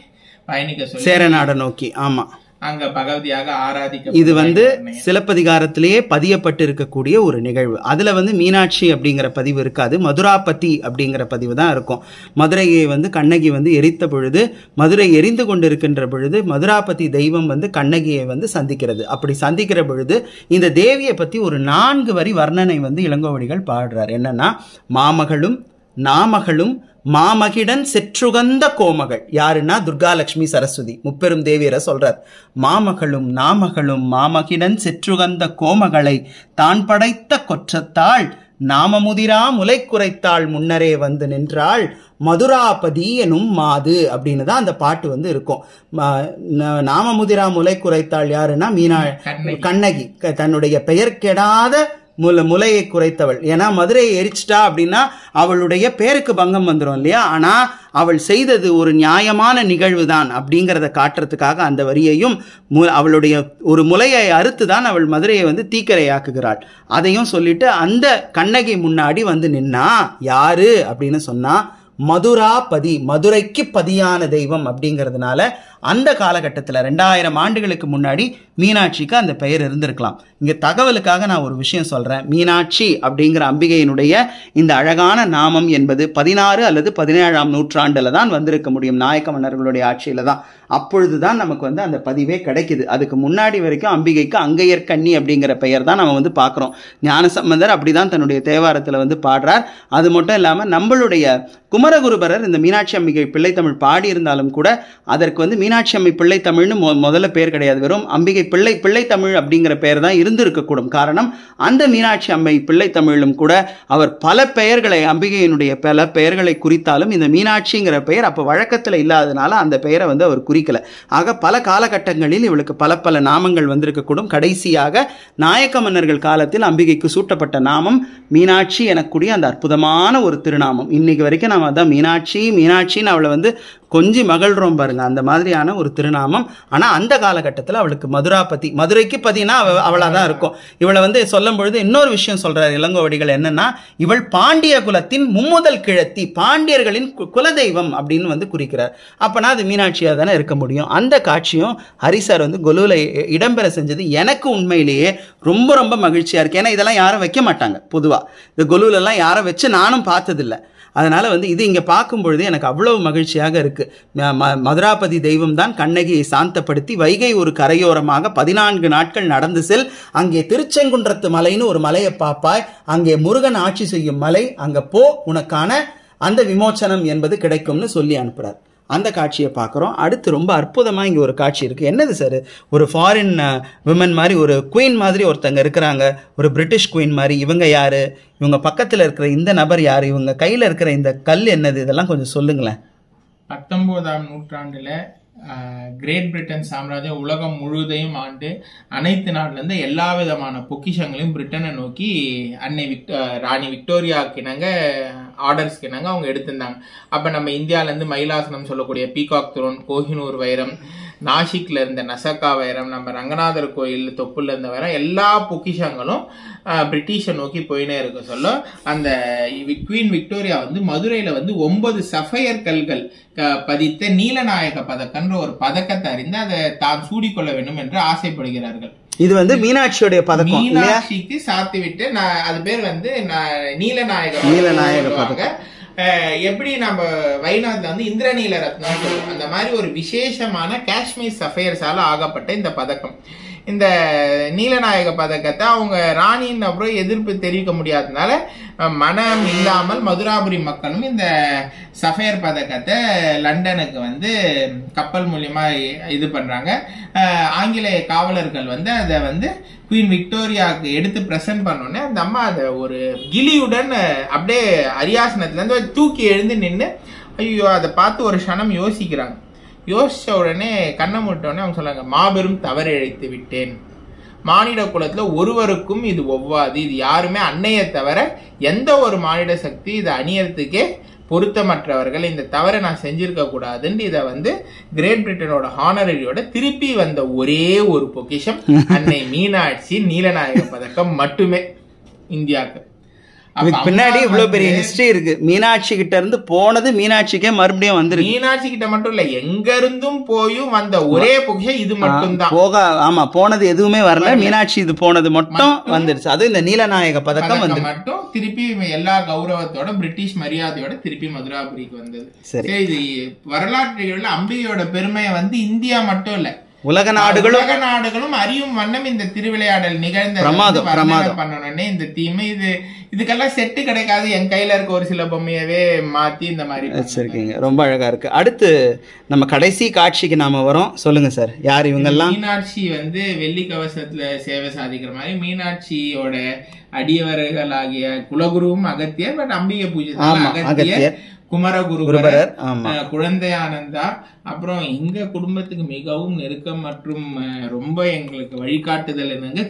பயணிக்க சொல்லி, சேரநாட நோக்கி. ஆமா, அங்க பகவதியாக ஆராதிக்க. இது வந்து சிலப்பதிகாரத்திலேயே பதியப்பட்டு இருக்கக்கூடிய ஒரு நிகழ்வு. அதுல வந்து மீனாட்சி அப்படிங்கிற பதிவு இருக்காது, மதுராபதி அப்படிங்கிற பதிவு தான் இருக்கும். மதுரையை வந்து கண்ணகி வந்து எரித்த பொழுது, மதுரை எரிந்து கொண்டிருக்கின்ற பொழுது மதுராபதி தெய்வம் வந்து கண்ணகியை வந்து சந்திக்கிறது. அப்படி சந்திக்கிற பொழுது இந்த தேவியை பத்தி ஒரு 4 வரி வர்ணனை வந்து இளங்கோவடிகள் பாடுறார். என்னன்னா, மாமகளும் நாமகளும் மாமகிடன் செற்றுகந்த கோமகள். யாருன்னா துர்காலட்சுமி சரஸ்வதி முப்பெரும் தேவியரை சொல்றார். மாமகளும் நாமகளும் மாமகிடன் செற்றுகந்த கோமகளை தான் படைத்த கொற்றத்தாள் நாமமுதிரா முலை குறைத்தாள் முன்னரே வந்து நின்றாள் மதுராபதி எனும் மாது அப்படின்னு தான் அந்த பாட்டு வந்து இருக்கும். நாமமுதிரா முலை குறைத்தாள் யாருன்னா கண்ணகி. தன்னுடைய பெயர் கெடாத முலையை குறைத்தவள். ஏன்னா மதுரையை எரிச்சிட்டா அப்படின்னா அவளுடைய பேருக்கு பங்கம் வந்துடும் இல்லையா. ஆனா அவள் செய்தது ஒரு நியாயமான நிகழ்வு தான் அப்படிங்கிறத காட்டுறதுக்காக அந்த வரியையும், அவளுடைய ஒரு முலையை அறுத்து தான் அவள் மதுரையை வந்து தீக்கரையாக்குகிறாள், அதையும் சொல்லிட்டு அந்த கண்ணகி முன்னாடி வந்து நின்னா யாரு அப்படின்னு சொன்னா மதுராபதி, மதுரைக்கு பதியான தெய்வம் அப்படிங்கிறதுனால அந்த காலகட்டத்தில் 2000 ஆண்டுகளுக்கு முன்னாடி மீனாட்சிக்கு அந்த பெயர் இருந்திருக்கலாம். இங்க தகவலுக்காக நான் ஒரு விஷயம் சொல்றேன். மீனாட்சி அப்படிங்கிற அம்பிகையினுடைய இந்த அழகான நாமம் என்பது 16 அல்லது 17ஆம் நூற்றாண்டுல தான் வந்திருக்க முடியும், நாயக்க மன்னர்களுடைய ஆட்சியில தான். அப்பொழுதுதான் நமக்கு வந்து அந்த பதிவே கிடைக்குது. அதுக்கு முன்னாடி வரைக்கும் அம்பிகைக்கு அங்கையர் கண்ணி அப்படிங்கிற பெயர் தான் நம்ம வந்து பார்க்குறோம். ஞானசம்பந்தர் அப்படிதான் தன்னுடைய தேவாரத்தில் வந்து பாடுறார். அது மட்டும் இல்லாமல் நம்மளுடைய குமரகுருபரர் இந்த மீனாட்சி அம்பிகை பிள்ளைத்தமிழ் பாடியிருந்தாலும் கூட அதற்கு வந்து மீனாட்சி அம்மை பிள்ளை தமிழ்னு முதல்ல பேர் கிடையாது, வெறும் அம்பிகை பிள்ளை தமிழ் அப்படிங்கிற பெயர் தான் இருந்திருக்கக்கூடும். காரணம், அந்த மீனாட்சி அம்மை பிள்ளை தமிழும் கூட அவர் பல பெயர்களை, அம்பிகையினுடைய பல பெயர்களை குறித்தாலும் இந்த மீனாட்சிங்கிற பெயர் அப்போ வழக்கத்தில் இல்லாததுனால அந்த பெயரை வந்து அவர் குறிக்கல. ஆக பல காலகட்டங்களில் இவளுக்கு பல நாமங்கள் வந்திருக்கக்கூடும். கடைசியாக நாயக்க மன்னர்கள் காலத்தில் அம்பிகைக்கு சூட்டப்பட்ட நாமம் மீனாட்சி எனக்கூடிய அந்த அற்புதமான ஒரு திருநாமம். இன்னைக்கு வரைக்கும் நம்ம அதான் மீனாட்சின்னு அவளை வந்து கொஞ்சி மகள்றோம் பாருங்க, அந்த மாதிரியான ஒரு திருநாமம். ஆனால் அந்த காலகட்டத்தில் அவளுக்கு மதுராபதி, மதுரைக்கு பதினா அவளாக தான் இருக்கும். இவளை வந்து சொல்லும் பொழுது இன்னொரு விஷயம் சொல்றார் இளங்கோவடிகள், என்னன்னா இவள் பாண்டிய குலத்தின் மும்முதல் கிழத்தி, பாண்டியர்களின் குலதெய்வம் அப்படின்னு வந்து குறிக்கிறார். அப்பனா அது மீனாட்சியாக தானே இருக்க முடியும். அந்த காட்சியும் ஹரிசார் வந்து கொலுவில் இடம்பெற செஞ்சது எனக்கு உண்மையிலேயே ரொம்ப ரொம்ப மகிழ்ச்சியாக இருக்குது. ஏன்னா இதெல்லாம் யாரும் வைக்க மாட்டாங்க பொதுவாக, இந்த கொலுவிலெல்லாம் யாரும் வச்சு நானும் பார்த்ததில்லை. அதனால் வந்து இது இங்கே பார்க்கும்பொழுது எனக்கு அவ்வளவு மகிழ்ச்சியாக இருக்குது. மதுராபதி தெய்வம் தான் கண்ணகியை சாந்தப்படுத்தி வைகை ஒரு கரையோரமாக 14 நாட்கள் நடந்து செல், அங்கே திருச்செங்குன்றத்து மலைன்னு ஒரு மலையை பார்ப்பாய், அங்கே முருகன் ஆட்சி செய்யும் மலை, அங்கே போ, உனக்கான அந்த விமோச்சனம் என்பது கிடைக்கும்னு சொல்லி அனுப்புகிறார். அந்த காட்சியை பார்க்குறோம். அடுத்து ரொம்ப அற்புதமாக இங்கே ஒரு காட்சி இருக்குது. என்னது சார், ஒரு ஃபாரின் விமன் மாதிரி, ஒரு குயின் மாதிரி ஒருத்தங்க இருக்கிறாங்க, ஒரு பிரிட்டிஷ் குயின் மாதிரி. இவங்க யார், இவங்க பக்கத்தில் இருக்கிற இந்த நபர் யார், இவங்க கையில் இருக்கிற இந்த கல் என்னது, இதெல்லாம் கொஞ்சம் சொல்லுங்களேன். 19ஆம் நூற்றாண்டுல கிரேட் பிரிட்டன் சாம்ராஜ்யம் உலகம் முழுவதையும் ஆண்டு அனைத்து நாட்டிலேருந்து எல்லா விதமான பொக்கிஷங்களையும் பிரிட்டனை நோக்கி ராணி விக்டோரியாவுக்கு இணங்க ஆர்டர்ஸ்க்கு இணங்க அவங்க எடுத்திருந்தாங்க. அப்போ நம்ம இந்தியாவிலேருந்து மயிலாசனம் சொல்லக்கூடிய பீகாக் த்ரோன், கோஹினூர் வைரம், நாசிக்ல இருந்த நசக்கா வைரம், நம்ம ரங்கநாதர் கோயில் தொப்புல இருந்த வைரம், எல்லா பொக்கிஷங்களும் பிரிட்டிஷை நோக்கி போயினே இருக்க சொல்ல அந்த குவீன் விக்டோரியா வந்து மதுரையில வந்து 9 சஃபயர் கல்கள் பதித்த நீலநாயக பதக்கன்ற ஒரு பதக்கத்தை அறிந்து அதை தான் சூடிக்கொள்ள வேண்டும் என்று ஆசைப்படுகிறார்கள். இது வந்து மீனாட்சியோடைய பதக்கம், மீனாட்சிக்கு சாத்தி விட்டு அது பேர் வந்து நீலநாயக பதக்கம். எப்படி நம்ம வைநாத்ல வந்து இந்திரநீல ரத்னம் சொல்லுவோம், அந்த மாதிரி ஒரு விசேஷமான காஷ்மீர் சஃபயர்ஸால ஆகப்பட்ட இந்த பதக்கம். இந்த நீலநாயக பதக்கத்தை அவங்க ராணியின் அப்புறம் எதிர்ப்பு தெரிவிக்க முடியாததுனால மனம் இல்லாமல் மதுராபுரி மக்களும் இந்த சஃபயர் பதக்கத்தை லண்டனுக்கு வந்து கப்பல் மூலியமா இது பண்றாங்க. ஆங்கிலேய காவலர்கள் வந்து அதை வந்து குவீன் விக்டோரியாவுக்கு எடுத்து பிரசன்ட் பண்ணோன்னே அந்த அம்மா அதை ஒரு கிளியுடன் அப்படியே அரியாசனத்துல இருந்து தூக்கி எழுந்து நின்று ஐயோ அதை பார்த்து ஒரு க்ஷணம் யோசிக்கிறாங்க. யோசிச்ச உடனே கண்ணை மூட்ட உடனே அவங்க சொல்றாங்க, மாபெரும் தவறு இழைத்து விட்டேன், மானிட குலத்துல ஒருவருக்கும் இது ஒவ்வாது, இது யாருமே அன்னையை தவிர எந்த ஒரு மானிட சக்தி இதை அணியறதுக்கே பொருத்தமற்றவர்கள், இந்த தவறை நான் செஞ்சிருக்க கூடாதுன்னு இதை வந்து கிரேட் பிரிட்டனோட ஹானரரியோட திருப்பி வந்த ஒரே ஒரு பொக்கிஷம் அன்னை மீனாட்சி நீலநாயக பதக்கம் மட்டுமே இந்தியாவுக்கு. பின்னாடி இவ்வளவு பெரிய ஹிஸ்டரி இருக்கு. மீனாட்சி கிட்ட இருந்து போனது மீனாட்சிக்கே மறுபடியும் வந்துருக்கு. மீனாட்சி கிட்ட மட்டும் இல்ல, எங்க இருந்தும் போயும் வந்த ஒரே பொக்கிஷம் இது மட்டும் தான். ஆமா, போனது எதுவுமே வரல, மீனாட்சி இது போனது மட்டும் வந்துருச்சு. அது இந்த நீலநாயக பதக்கம் வந்து மட்டும் திருப்பி எல்லா கௌரவத்தோட பிரிட்டிஷ் மரியாதையோட திருப்பி மதுராபுரிக்கு வந்தது. சரி, இது வரலாற்றுல அம்பிகையோட பெருமையை வந்து இந்தியா மட்டும் இல்ல உலக நாடுகளும் அறியும் வண்ணம் இந்த திருவிளையாடல் நிகழ்ந்த பண்ணணும்னே இந்த தீம் இதுக்கெல்லாம் செட்டு கிடைக்காது. என் கையில இருக்க ஒரு சில பொம்மையவே மாத்தி இந்த மாதிரி வச்சிருக்கீங்க. ரொம்ப அழகா இருக்கு. அடுத்து நம்ம கடைசி காட்சிக்கு நாம வரோம். சொல்லுங்க சார், யார் இவங்க எல்லாம்? மீனாட்சி வந்து வெள்ளி கவசத்துல சேவை சாதிக்கிற மாதிரி மீனாட்சியோட அடியவர்களாகிய குலகுருவும் அகத்தியர், பட் அம்பிகை பூஜை அகத்தியர், குமரகுருபரர், குழந்தையானந்தா, அப்புறம் எங்க குடும்பத்துக்கு மிகவும் நெருக்கம் மற்றும் ரொம்ப எங்களுக்கு வழிகாட்டுதல் என்னங்க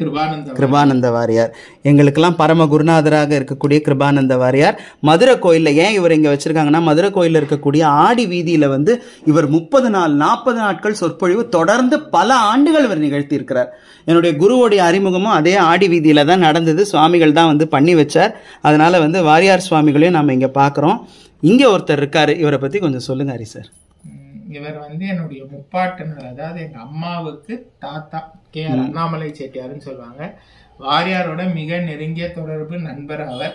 கிருபானந்த வாரியார். எங்களுக்கெல்லாம் பரம குருநாதராக இருக்கக்கூடிய கிருபானந்த வாரியார் மதுரை கோயில்ல ஏன் இவர் இங்க வச்சிருக்காங்கன்னா, மதுரை கோயில்ல இருக்கக்கூடிய ஆடி வீதியில வந்து இவர் 30 நாள் 40 நாட்கள் சொற்பொழிவு தொடர்ந்து பல ஆண்டுகள் இவர் நிகழ்த்தி இருக்கிறார். என்னுடைய குருவோடைய அறிமுகமும் அதே ஆடி வீதியில தான் நடந்தது. சுவாமிகள் தான் வந்து பண்ணி வச்சார். அதனால வந்து வாரியார் சுவாமிகளையும் நம்ம இங்க பாக்குறோம். இங்க ஒருத்தர் இருக்காரு, இவரை பத்தி கொஞ்சம் சொல்லுங்க ஹரி சார். இவர் வந்து என்னுடைய முப்பாட்டனர், அதாவது எங்க அம்மாவுக்கு தாத்தா கே.ஆர். அண்ணாமலை செட்டியாருன்னு சொல்லுவாங்க. வாரியாரோட மிக நெருங்கிய தொடர்பு நண்பர் அவர்.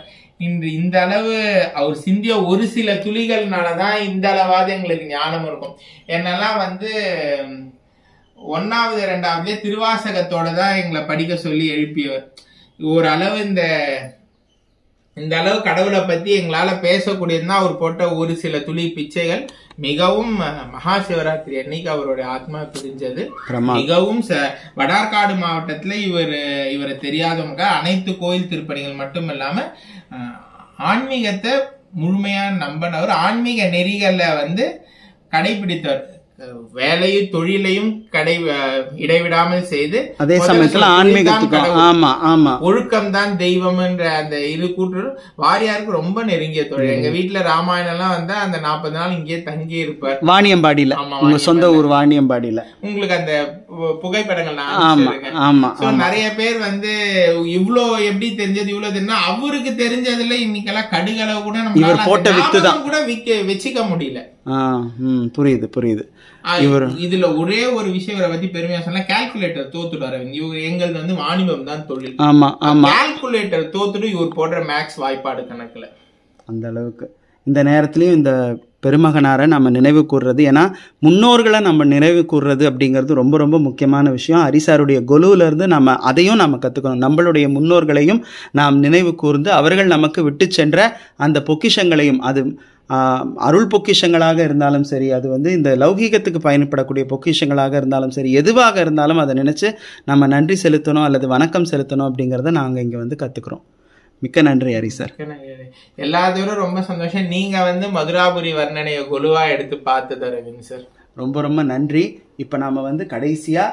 இன்று இந்த அளவு அவர் சிந்திய ஒரு சில துளிகள்னாலதான் இந்த அளவாவது எங்களுக்கு ஞானம் இருக்கும். என்னெல்லாம் வந்து 1வது 2வதுலயே திருவாசகத்தோட தான் எங்களை படிக்க சொல்லி எழுப்பியவர். ஓரளவு இந்த இந்த அளவு கடவுளை பத்தி எங்களால பேசக்கூடியதுன்னா அவர் போட்ட ஒரு சில துளி பிச்சைகள் மிகவும் மகா சிவராத்திரி அன்னைக்கு அவருடைய ஆத்மா பிரிஞ்சது. மிகவும் வடார்காடு மாவட்டத்துல இவரை தெரியாதவங்க அனைத்து கோயில் திருப்பணிகள் மட்டும் இல்லாம ஆன்மீகத்தை முழுமையா நம்பினவர், ஆன்மீக நெறிகளை கடைபிடித்தவர், வேலையும் தொழிலையும் இடைவிடாமல் செய்து அதே சமயத்துல ஆன்மீகத்துக்கு ஒழுக்கம் தான் தெய்வம் என்ற அந்த இது கூற்று வாரியாருக்கு ரொம்ப நெருங்கிய தொழில். எங்க வீட்டுல ராமாயணம் எல்லாம் வந்தா அந்த 40 நாள் இங்கே தங்கி இருப்பார் வாணியம்பாடியில. உங்க சொந்த ஊர் வாணியம்பாடியில. உங்களுக்கு அந்த புகைப்படங்கள் நான் நிறைய பேர் இவ்ளோ எப்படி தெரிஞ்சது இவ்வளவு தெரிஞ்சா அவருக்கு தெரிஞ்சதுல இன்னைக்கெல்லாம் கடுகளவு கூட நம்ம போட்ட வித்துதான் கூட வச்சுக்க முடியல. புரியுது புரியுது. இதுல ஒரே ஒரு விஷயம் இவரை பத்தி பெருமையா சொன்னா கால்குலேட்டர் தோத்துட்டாரு. இவங்க எங்களுக்கு வாணிபம் தான் தொழில். கால்குலேட்டர் தோத்துட்டு இவர் போடுற மேக்ஸ் வாய்ப்பாடு கணக்குல அந்த அளவுக்கு. இந்த நேரத்திலயும் இந்த பெருமகனாரை நம்ம நினைவு கூர்றது, ஏன்னா முன்னோர்களை நம்ம நினைவு கூர்றது அப்படிங்கிறது ரொம்ப ரொம்ப முக்கியமான விஷயம். ஹரிசாருடைய கொலுவில இருந்து நம்ம அதையும் நம்ம கற்றுக்கணும். நம்மளுடைய முன்னோர்களையும் நாம் நினைவு கூர்ந்து அவர்கள் நமக்கு விட்டு சென்ற அந்த பொக்கிஷங்களையும், அது அருள் பொக்கிஷங்களாக இருந்தாலும் சரி, அது இந்த லௌகீகத்துக்கு பயன்படக்கூடிய பொக்கிஷங்களாக இருந்தாலும் சரி, எதுவாக இருந்தாலும் அதை நினச்சி நம்ம நன்றி செலுத்தணும் அல்லது வணக்கம் செலுத்தணும் அப்படிங்கிறத நாங்கள் இங்கே கற்றுக்குறோம். மிக்க நன்றி ஹரி சார். எல்லாத்தோடும் ரொம்ப சந்தோஷம். நீங்க மதுராபுரி வர்ணனையை கொலுவா எடுத்து பார்த்தது அரவிந்த் சார், ரொம்ப ரொம்ப நன்றி. இப்போ நாம கடைசியா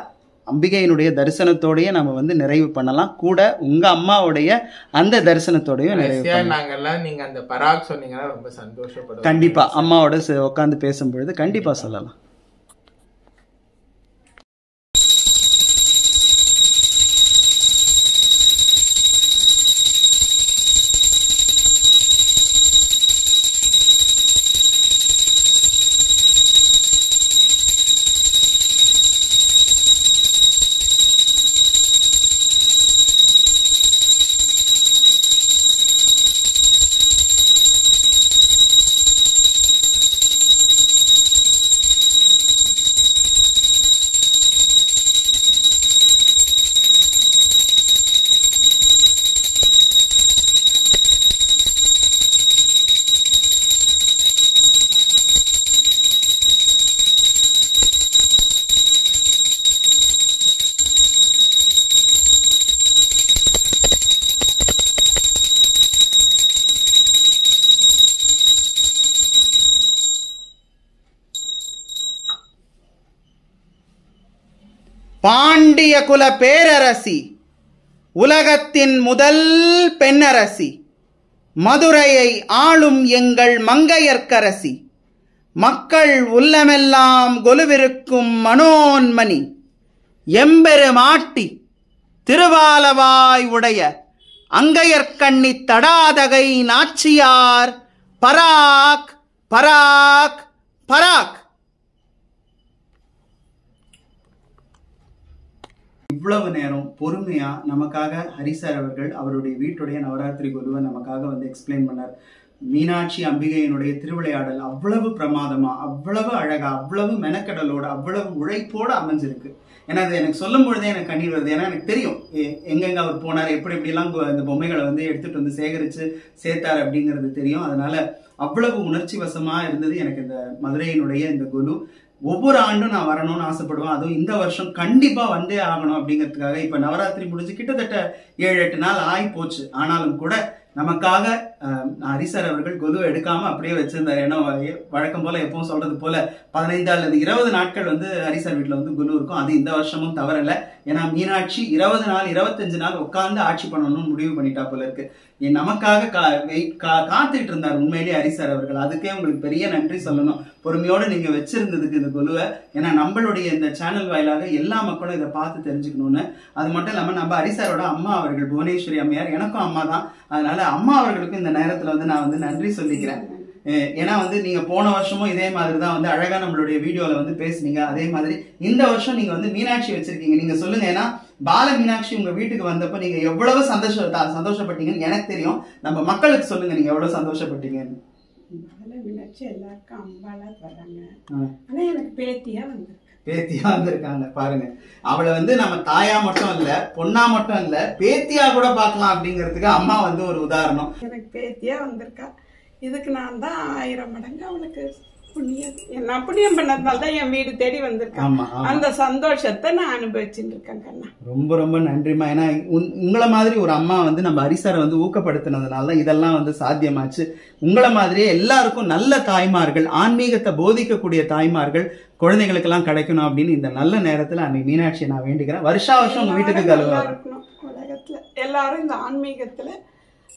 அம்பிகையினுடைய தரிசனத்தோடய நம்ம நிறைவு பண்ணலாம். கூட உங்க அம்மாவுடைய அந்த தரிசனத்தோடய நிறைவு நாங்கெல்லாம் நீங்க அந்த பராக் சொன்னீங்கன்னா ரொம்ப சந்தோஷப்படுவோம். கண்டிப்பா அம்மாவோட உட்காந்து பேசும்பொழுது கண்டிப்பா சொல்லலாம். பாண்டிய குல பேரரசி, உலகத்தின் முதல் பெண்ணரசி, மதுரையை ஆளும் எங்கள் மங்கையர்க்கரசி, மக்கள் உள்ளமெல்லாம் கொலுவிருக்கும் மனோன்மணி, எம்பெருமாட்டி திருவாலவாய் உடைய அங்கையர்கண்ணி தடாதகை நாச்சியார் பராக் பராக் பராக். இவ்வளவு நேரம் பொறுமையா நமக்காக ஹரிசார் அவர்கள் அவருடைய வீட்டுடைய நவராத்திரி கொலுவை நமக்காக எக்ஸ்பிளைன் பண்ணார். மீனாட்சி அம்பிகையினுடைய திருவிளையாடல் அவ்வளவு பிரமாதமா, அவ்வளவு அழகா, அவ்வளவு மெனக்கடலோட, அவ்வளவு உழைப்போட அமைஞ்சிருக்கு. ஏன்னா அது எனக்கு சொல்லும் பொழுதே எனக்கு கண்ணீர் வருது. ஏன்னா எனக்கு தெரியும் எங்கெங்க அவர் போனார், எப்படி எப்படிலாம் இந்த பொம்மைகளை எடுத்துட்டு சேகரிச்சு சேர்த்தார் அப்படிங்கிறது தெரியும். அதனால அவ்வளவு உணர்ச்சி வசமா இருந்தது எனக்கு இந்த மதுரையினுடைய இந்த கொலு. ஒவ்வொரு ஆண்டும் நான் வரணும்னு ஆசைப்படுவேன். அதுவும் இந்த வருஷம் கண்டிப்பா வந்தே ஆகணும் அப்படிங்கிறதுக்காக. இப்ப நவராத்திரி முடிஞ்சு கிட்டத்தட்ட 7-8 நாள் ஆகி போச்சு. ஆனாலும் கூட நமக்காக ஹரிசார் அவர்கள் கொலு எடுக்காம அப்படியே வச்சிருந்தார். ஏன்னா வழக்கம் போல எப்பவும் சொல்றது போல 15 அல்லது 20 நாட்கள் ஹரிசார் வீட்டுல கொலு இருக்கும். அது இந்த வருஷமும் தவறல. ஏன்னா மீனாட்சி 20 நாள் 25 நாள் உட்கார்ந்து ஆட்சி பண்ணணும்னு முடிவு பண்ணிட்டா போல இருக்கு. நமக்காக காத்துட்டு இருந்தார் உண்மையிலேயே ஹரிசார் அவர்கள். அதுக்கே உங்களுக்கு பெரிய நன்றி சொல்லணும், பொறுமையோட நீங்க வச்சிருந்ததுக்கு இந்த கொலுவை. ஏன்னா நம்மளுடைய இந்த சேனல் வாயிலாக எல்லா மக்களும் இதை பார்த்து தெரிஞ்சுக்கணும்னு. அது மட்டும் இல்லாம நம்ம ஹரிசாரோட அம்மா அவர்கள் புவனேஸ்வரி அம்மையார் எனக்கும் அம்மா தான். அதனால அம்மா அவர்களுக்கும் இந்த நேரத்துல நான் நன்றி சொல்லிக்கிறேன். ஏன்னா நீங்க போன வருஷமும் இதே மாதிரிதான் அழகா நம்மளுடைய வீடியோல பேசுனீங்க. அதே மாதிரி இந்த வருஷம் நீங்க மீனாட்சி வச்சிருக்கீங்க. நீங்க சொல்லுங்க, ஏன்னா பால மீனாட்சி உங்க வீட்டுக்கு வந்தப்ப நீங்க எவ்வளவு சந்தோஷப்பட்டீங்கன்னு எனக்கு தெரியும். நம்ம மக்களுக்கு சொல்லுங்க, நீங்க எவ்வளவு சந்தோஷப்பட்டீங்கன்னு. பால மீனாட்சி எல்லாருக்கும் அம்பாலா வராங்க, ஆனா எனக்கு பேத்தியா வந்திருக்கு. பேத்தியா வந்திருக்காங்க பாருங்க. அவளை வந்து நம்ம தாயா மட்டும் இல்ல, பொண்ணா மட்டும் இல்ல, பேத்தியா கூட பார்க்கலாம் அப்படிங்கிறதுக்கு அம்மா வந்து ஒரு உதாரணம். எனக்கு பேத்தியா வந்திருக்கா. இதுக்கு நான் தான் 1000 மடங்கு அவளுக்கு புண்ணியம் புண்ணியம் பண்ணதுனால தான் என் வீடு தேடி வந்திருக்கேன். அந்த சந்தோஷத்தை நான் அனுபவிச்சுட்டு இருக்கேன் கண்ணா. ரொம்ப ரொம்ப நன்றிமா. ஏன்னா உங்களை மாதிரி ஒரு அம்மா வந்து நம்ம ஹரிசாரை வந்து ஊக்கப்படுத்தினதுனால தான் இதெல்லாம் வந்து சாத்தியமாச்சு. உங்களை மாதிரியே எல்லாருக்கும் நல்ல தாய்மார்கள், ஆன்மீகத்தை போதிக்கக்கூடிய தாய்மார்கள் குழந்தைகளுக்கெல்லாம் கிடைக்கணும் அப்படின்னு இந்த நல்ல நேரத்துல அன்னை மீனாட்சியை நான் வேண்டிக்கிறேன். வருஷா வருஷம் உங்க வீட்டுக்கு கழுவா இருக்கணும். உலகத்துல எல்லாரும் இந்த ஆன்மீகத்துல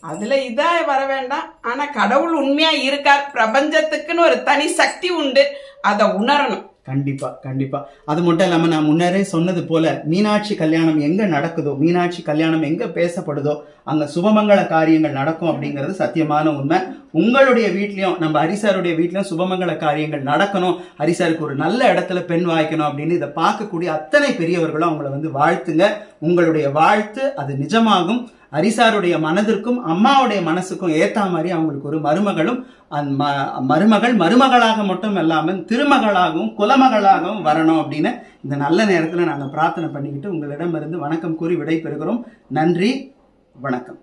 அதுல இதா வர வேண்டாம். ஆனா கடவுள் உண்மையா இருக்கார். பிரபஞ்சத்துக்குன்னு ஒரு தனி சக்தி உண்டு. அதை உணரணும். கண்டிப்பா கண்டிப்பா. அது மட்டும் இல்லாம நான் முன்னரே சொன்னது போல மீனாட்சி கல்யாணம் எங்க நடக்குதோ, மீனாட்சி கல்யாணம் எங்க பேசப்படுதோ அங்க சுபமங்கள காரியங்கள் நடக்கும் அப்படிங்கிறது சத்தியமான உண்மை. உங்களுடைய வீட்லயும், நம்ம ஹரிசாருடைய வீட்லயும் சுபமங்கள காரியங்கள் நடக்கணும், ஹரிசாருக்கு ஒரு நல்ல இடத்துல பெண் வாய்க்கணும் அப்படின்னு இதை பார்க்கக்கூடிய அத்தனை பெரியவர்களும் அவங்களை வந்து வாழ்த்துங்க. உங்களுடைய வாழ்த்து அது நிஜமாகும். ஹரிசாருடைய மனதிற்கும் அம்மாவுடைய மனசுக்கும் ஏத்தா மாதிரி அவங்களுக்கு ஒரு மருமகளும், மருமகள் மருமகளாக மட்டும் இல்லாமல் திருமகளாகவும் குலமகளாகவும் வரணும் அப்படின்னு இந்த நல்ல நேரத்துல நாங்க பிரார்த்தனை பண்ணிக்கிட்டு உங்களிடமிருந்து வணக்கம் கூறி விடை பெறுகிறோம். நன்றி, வணக்கம்.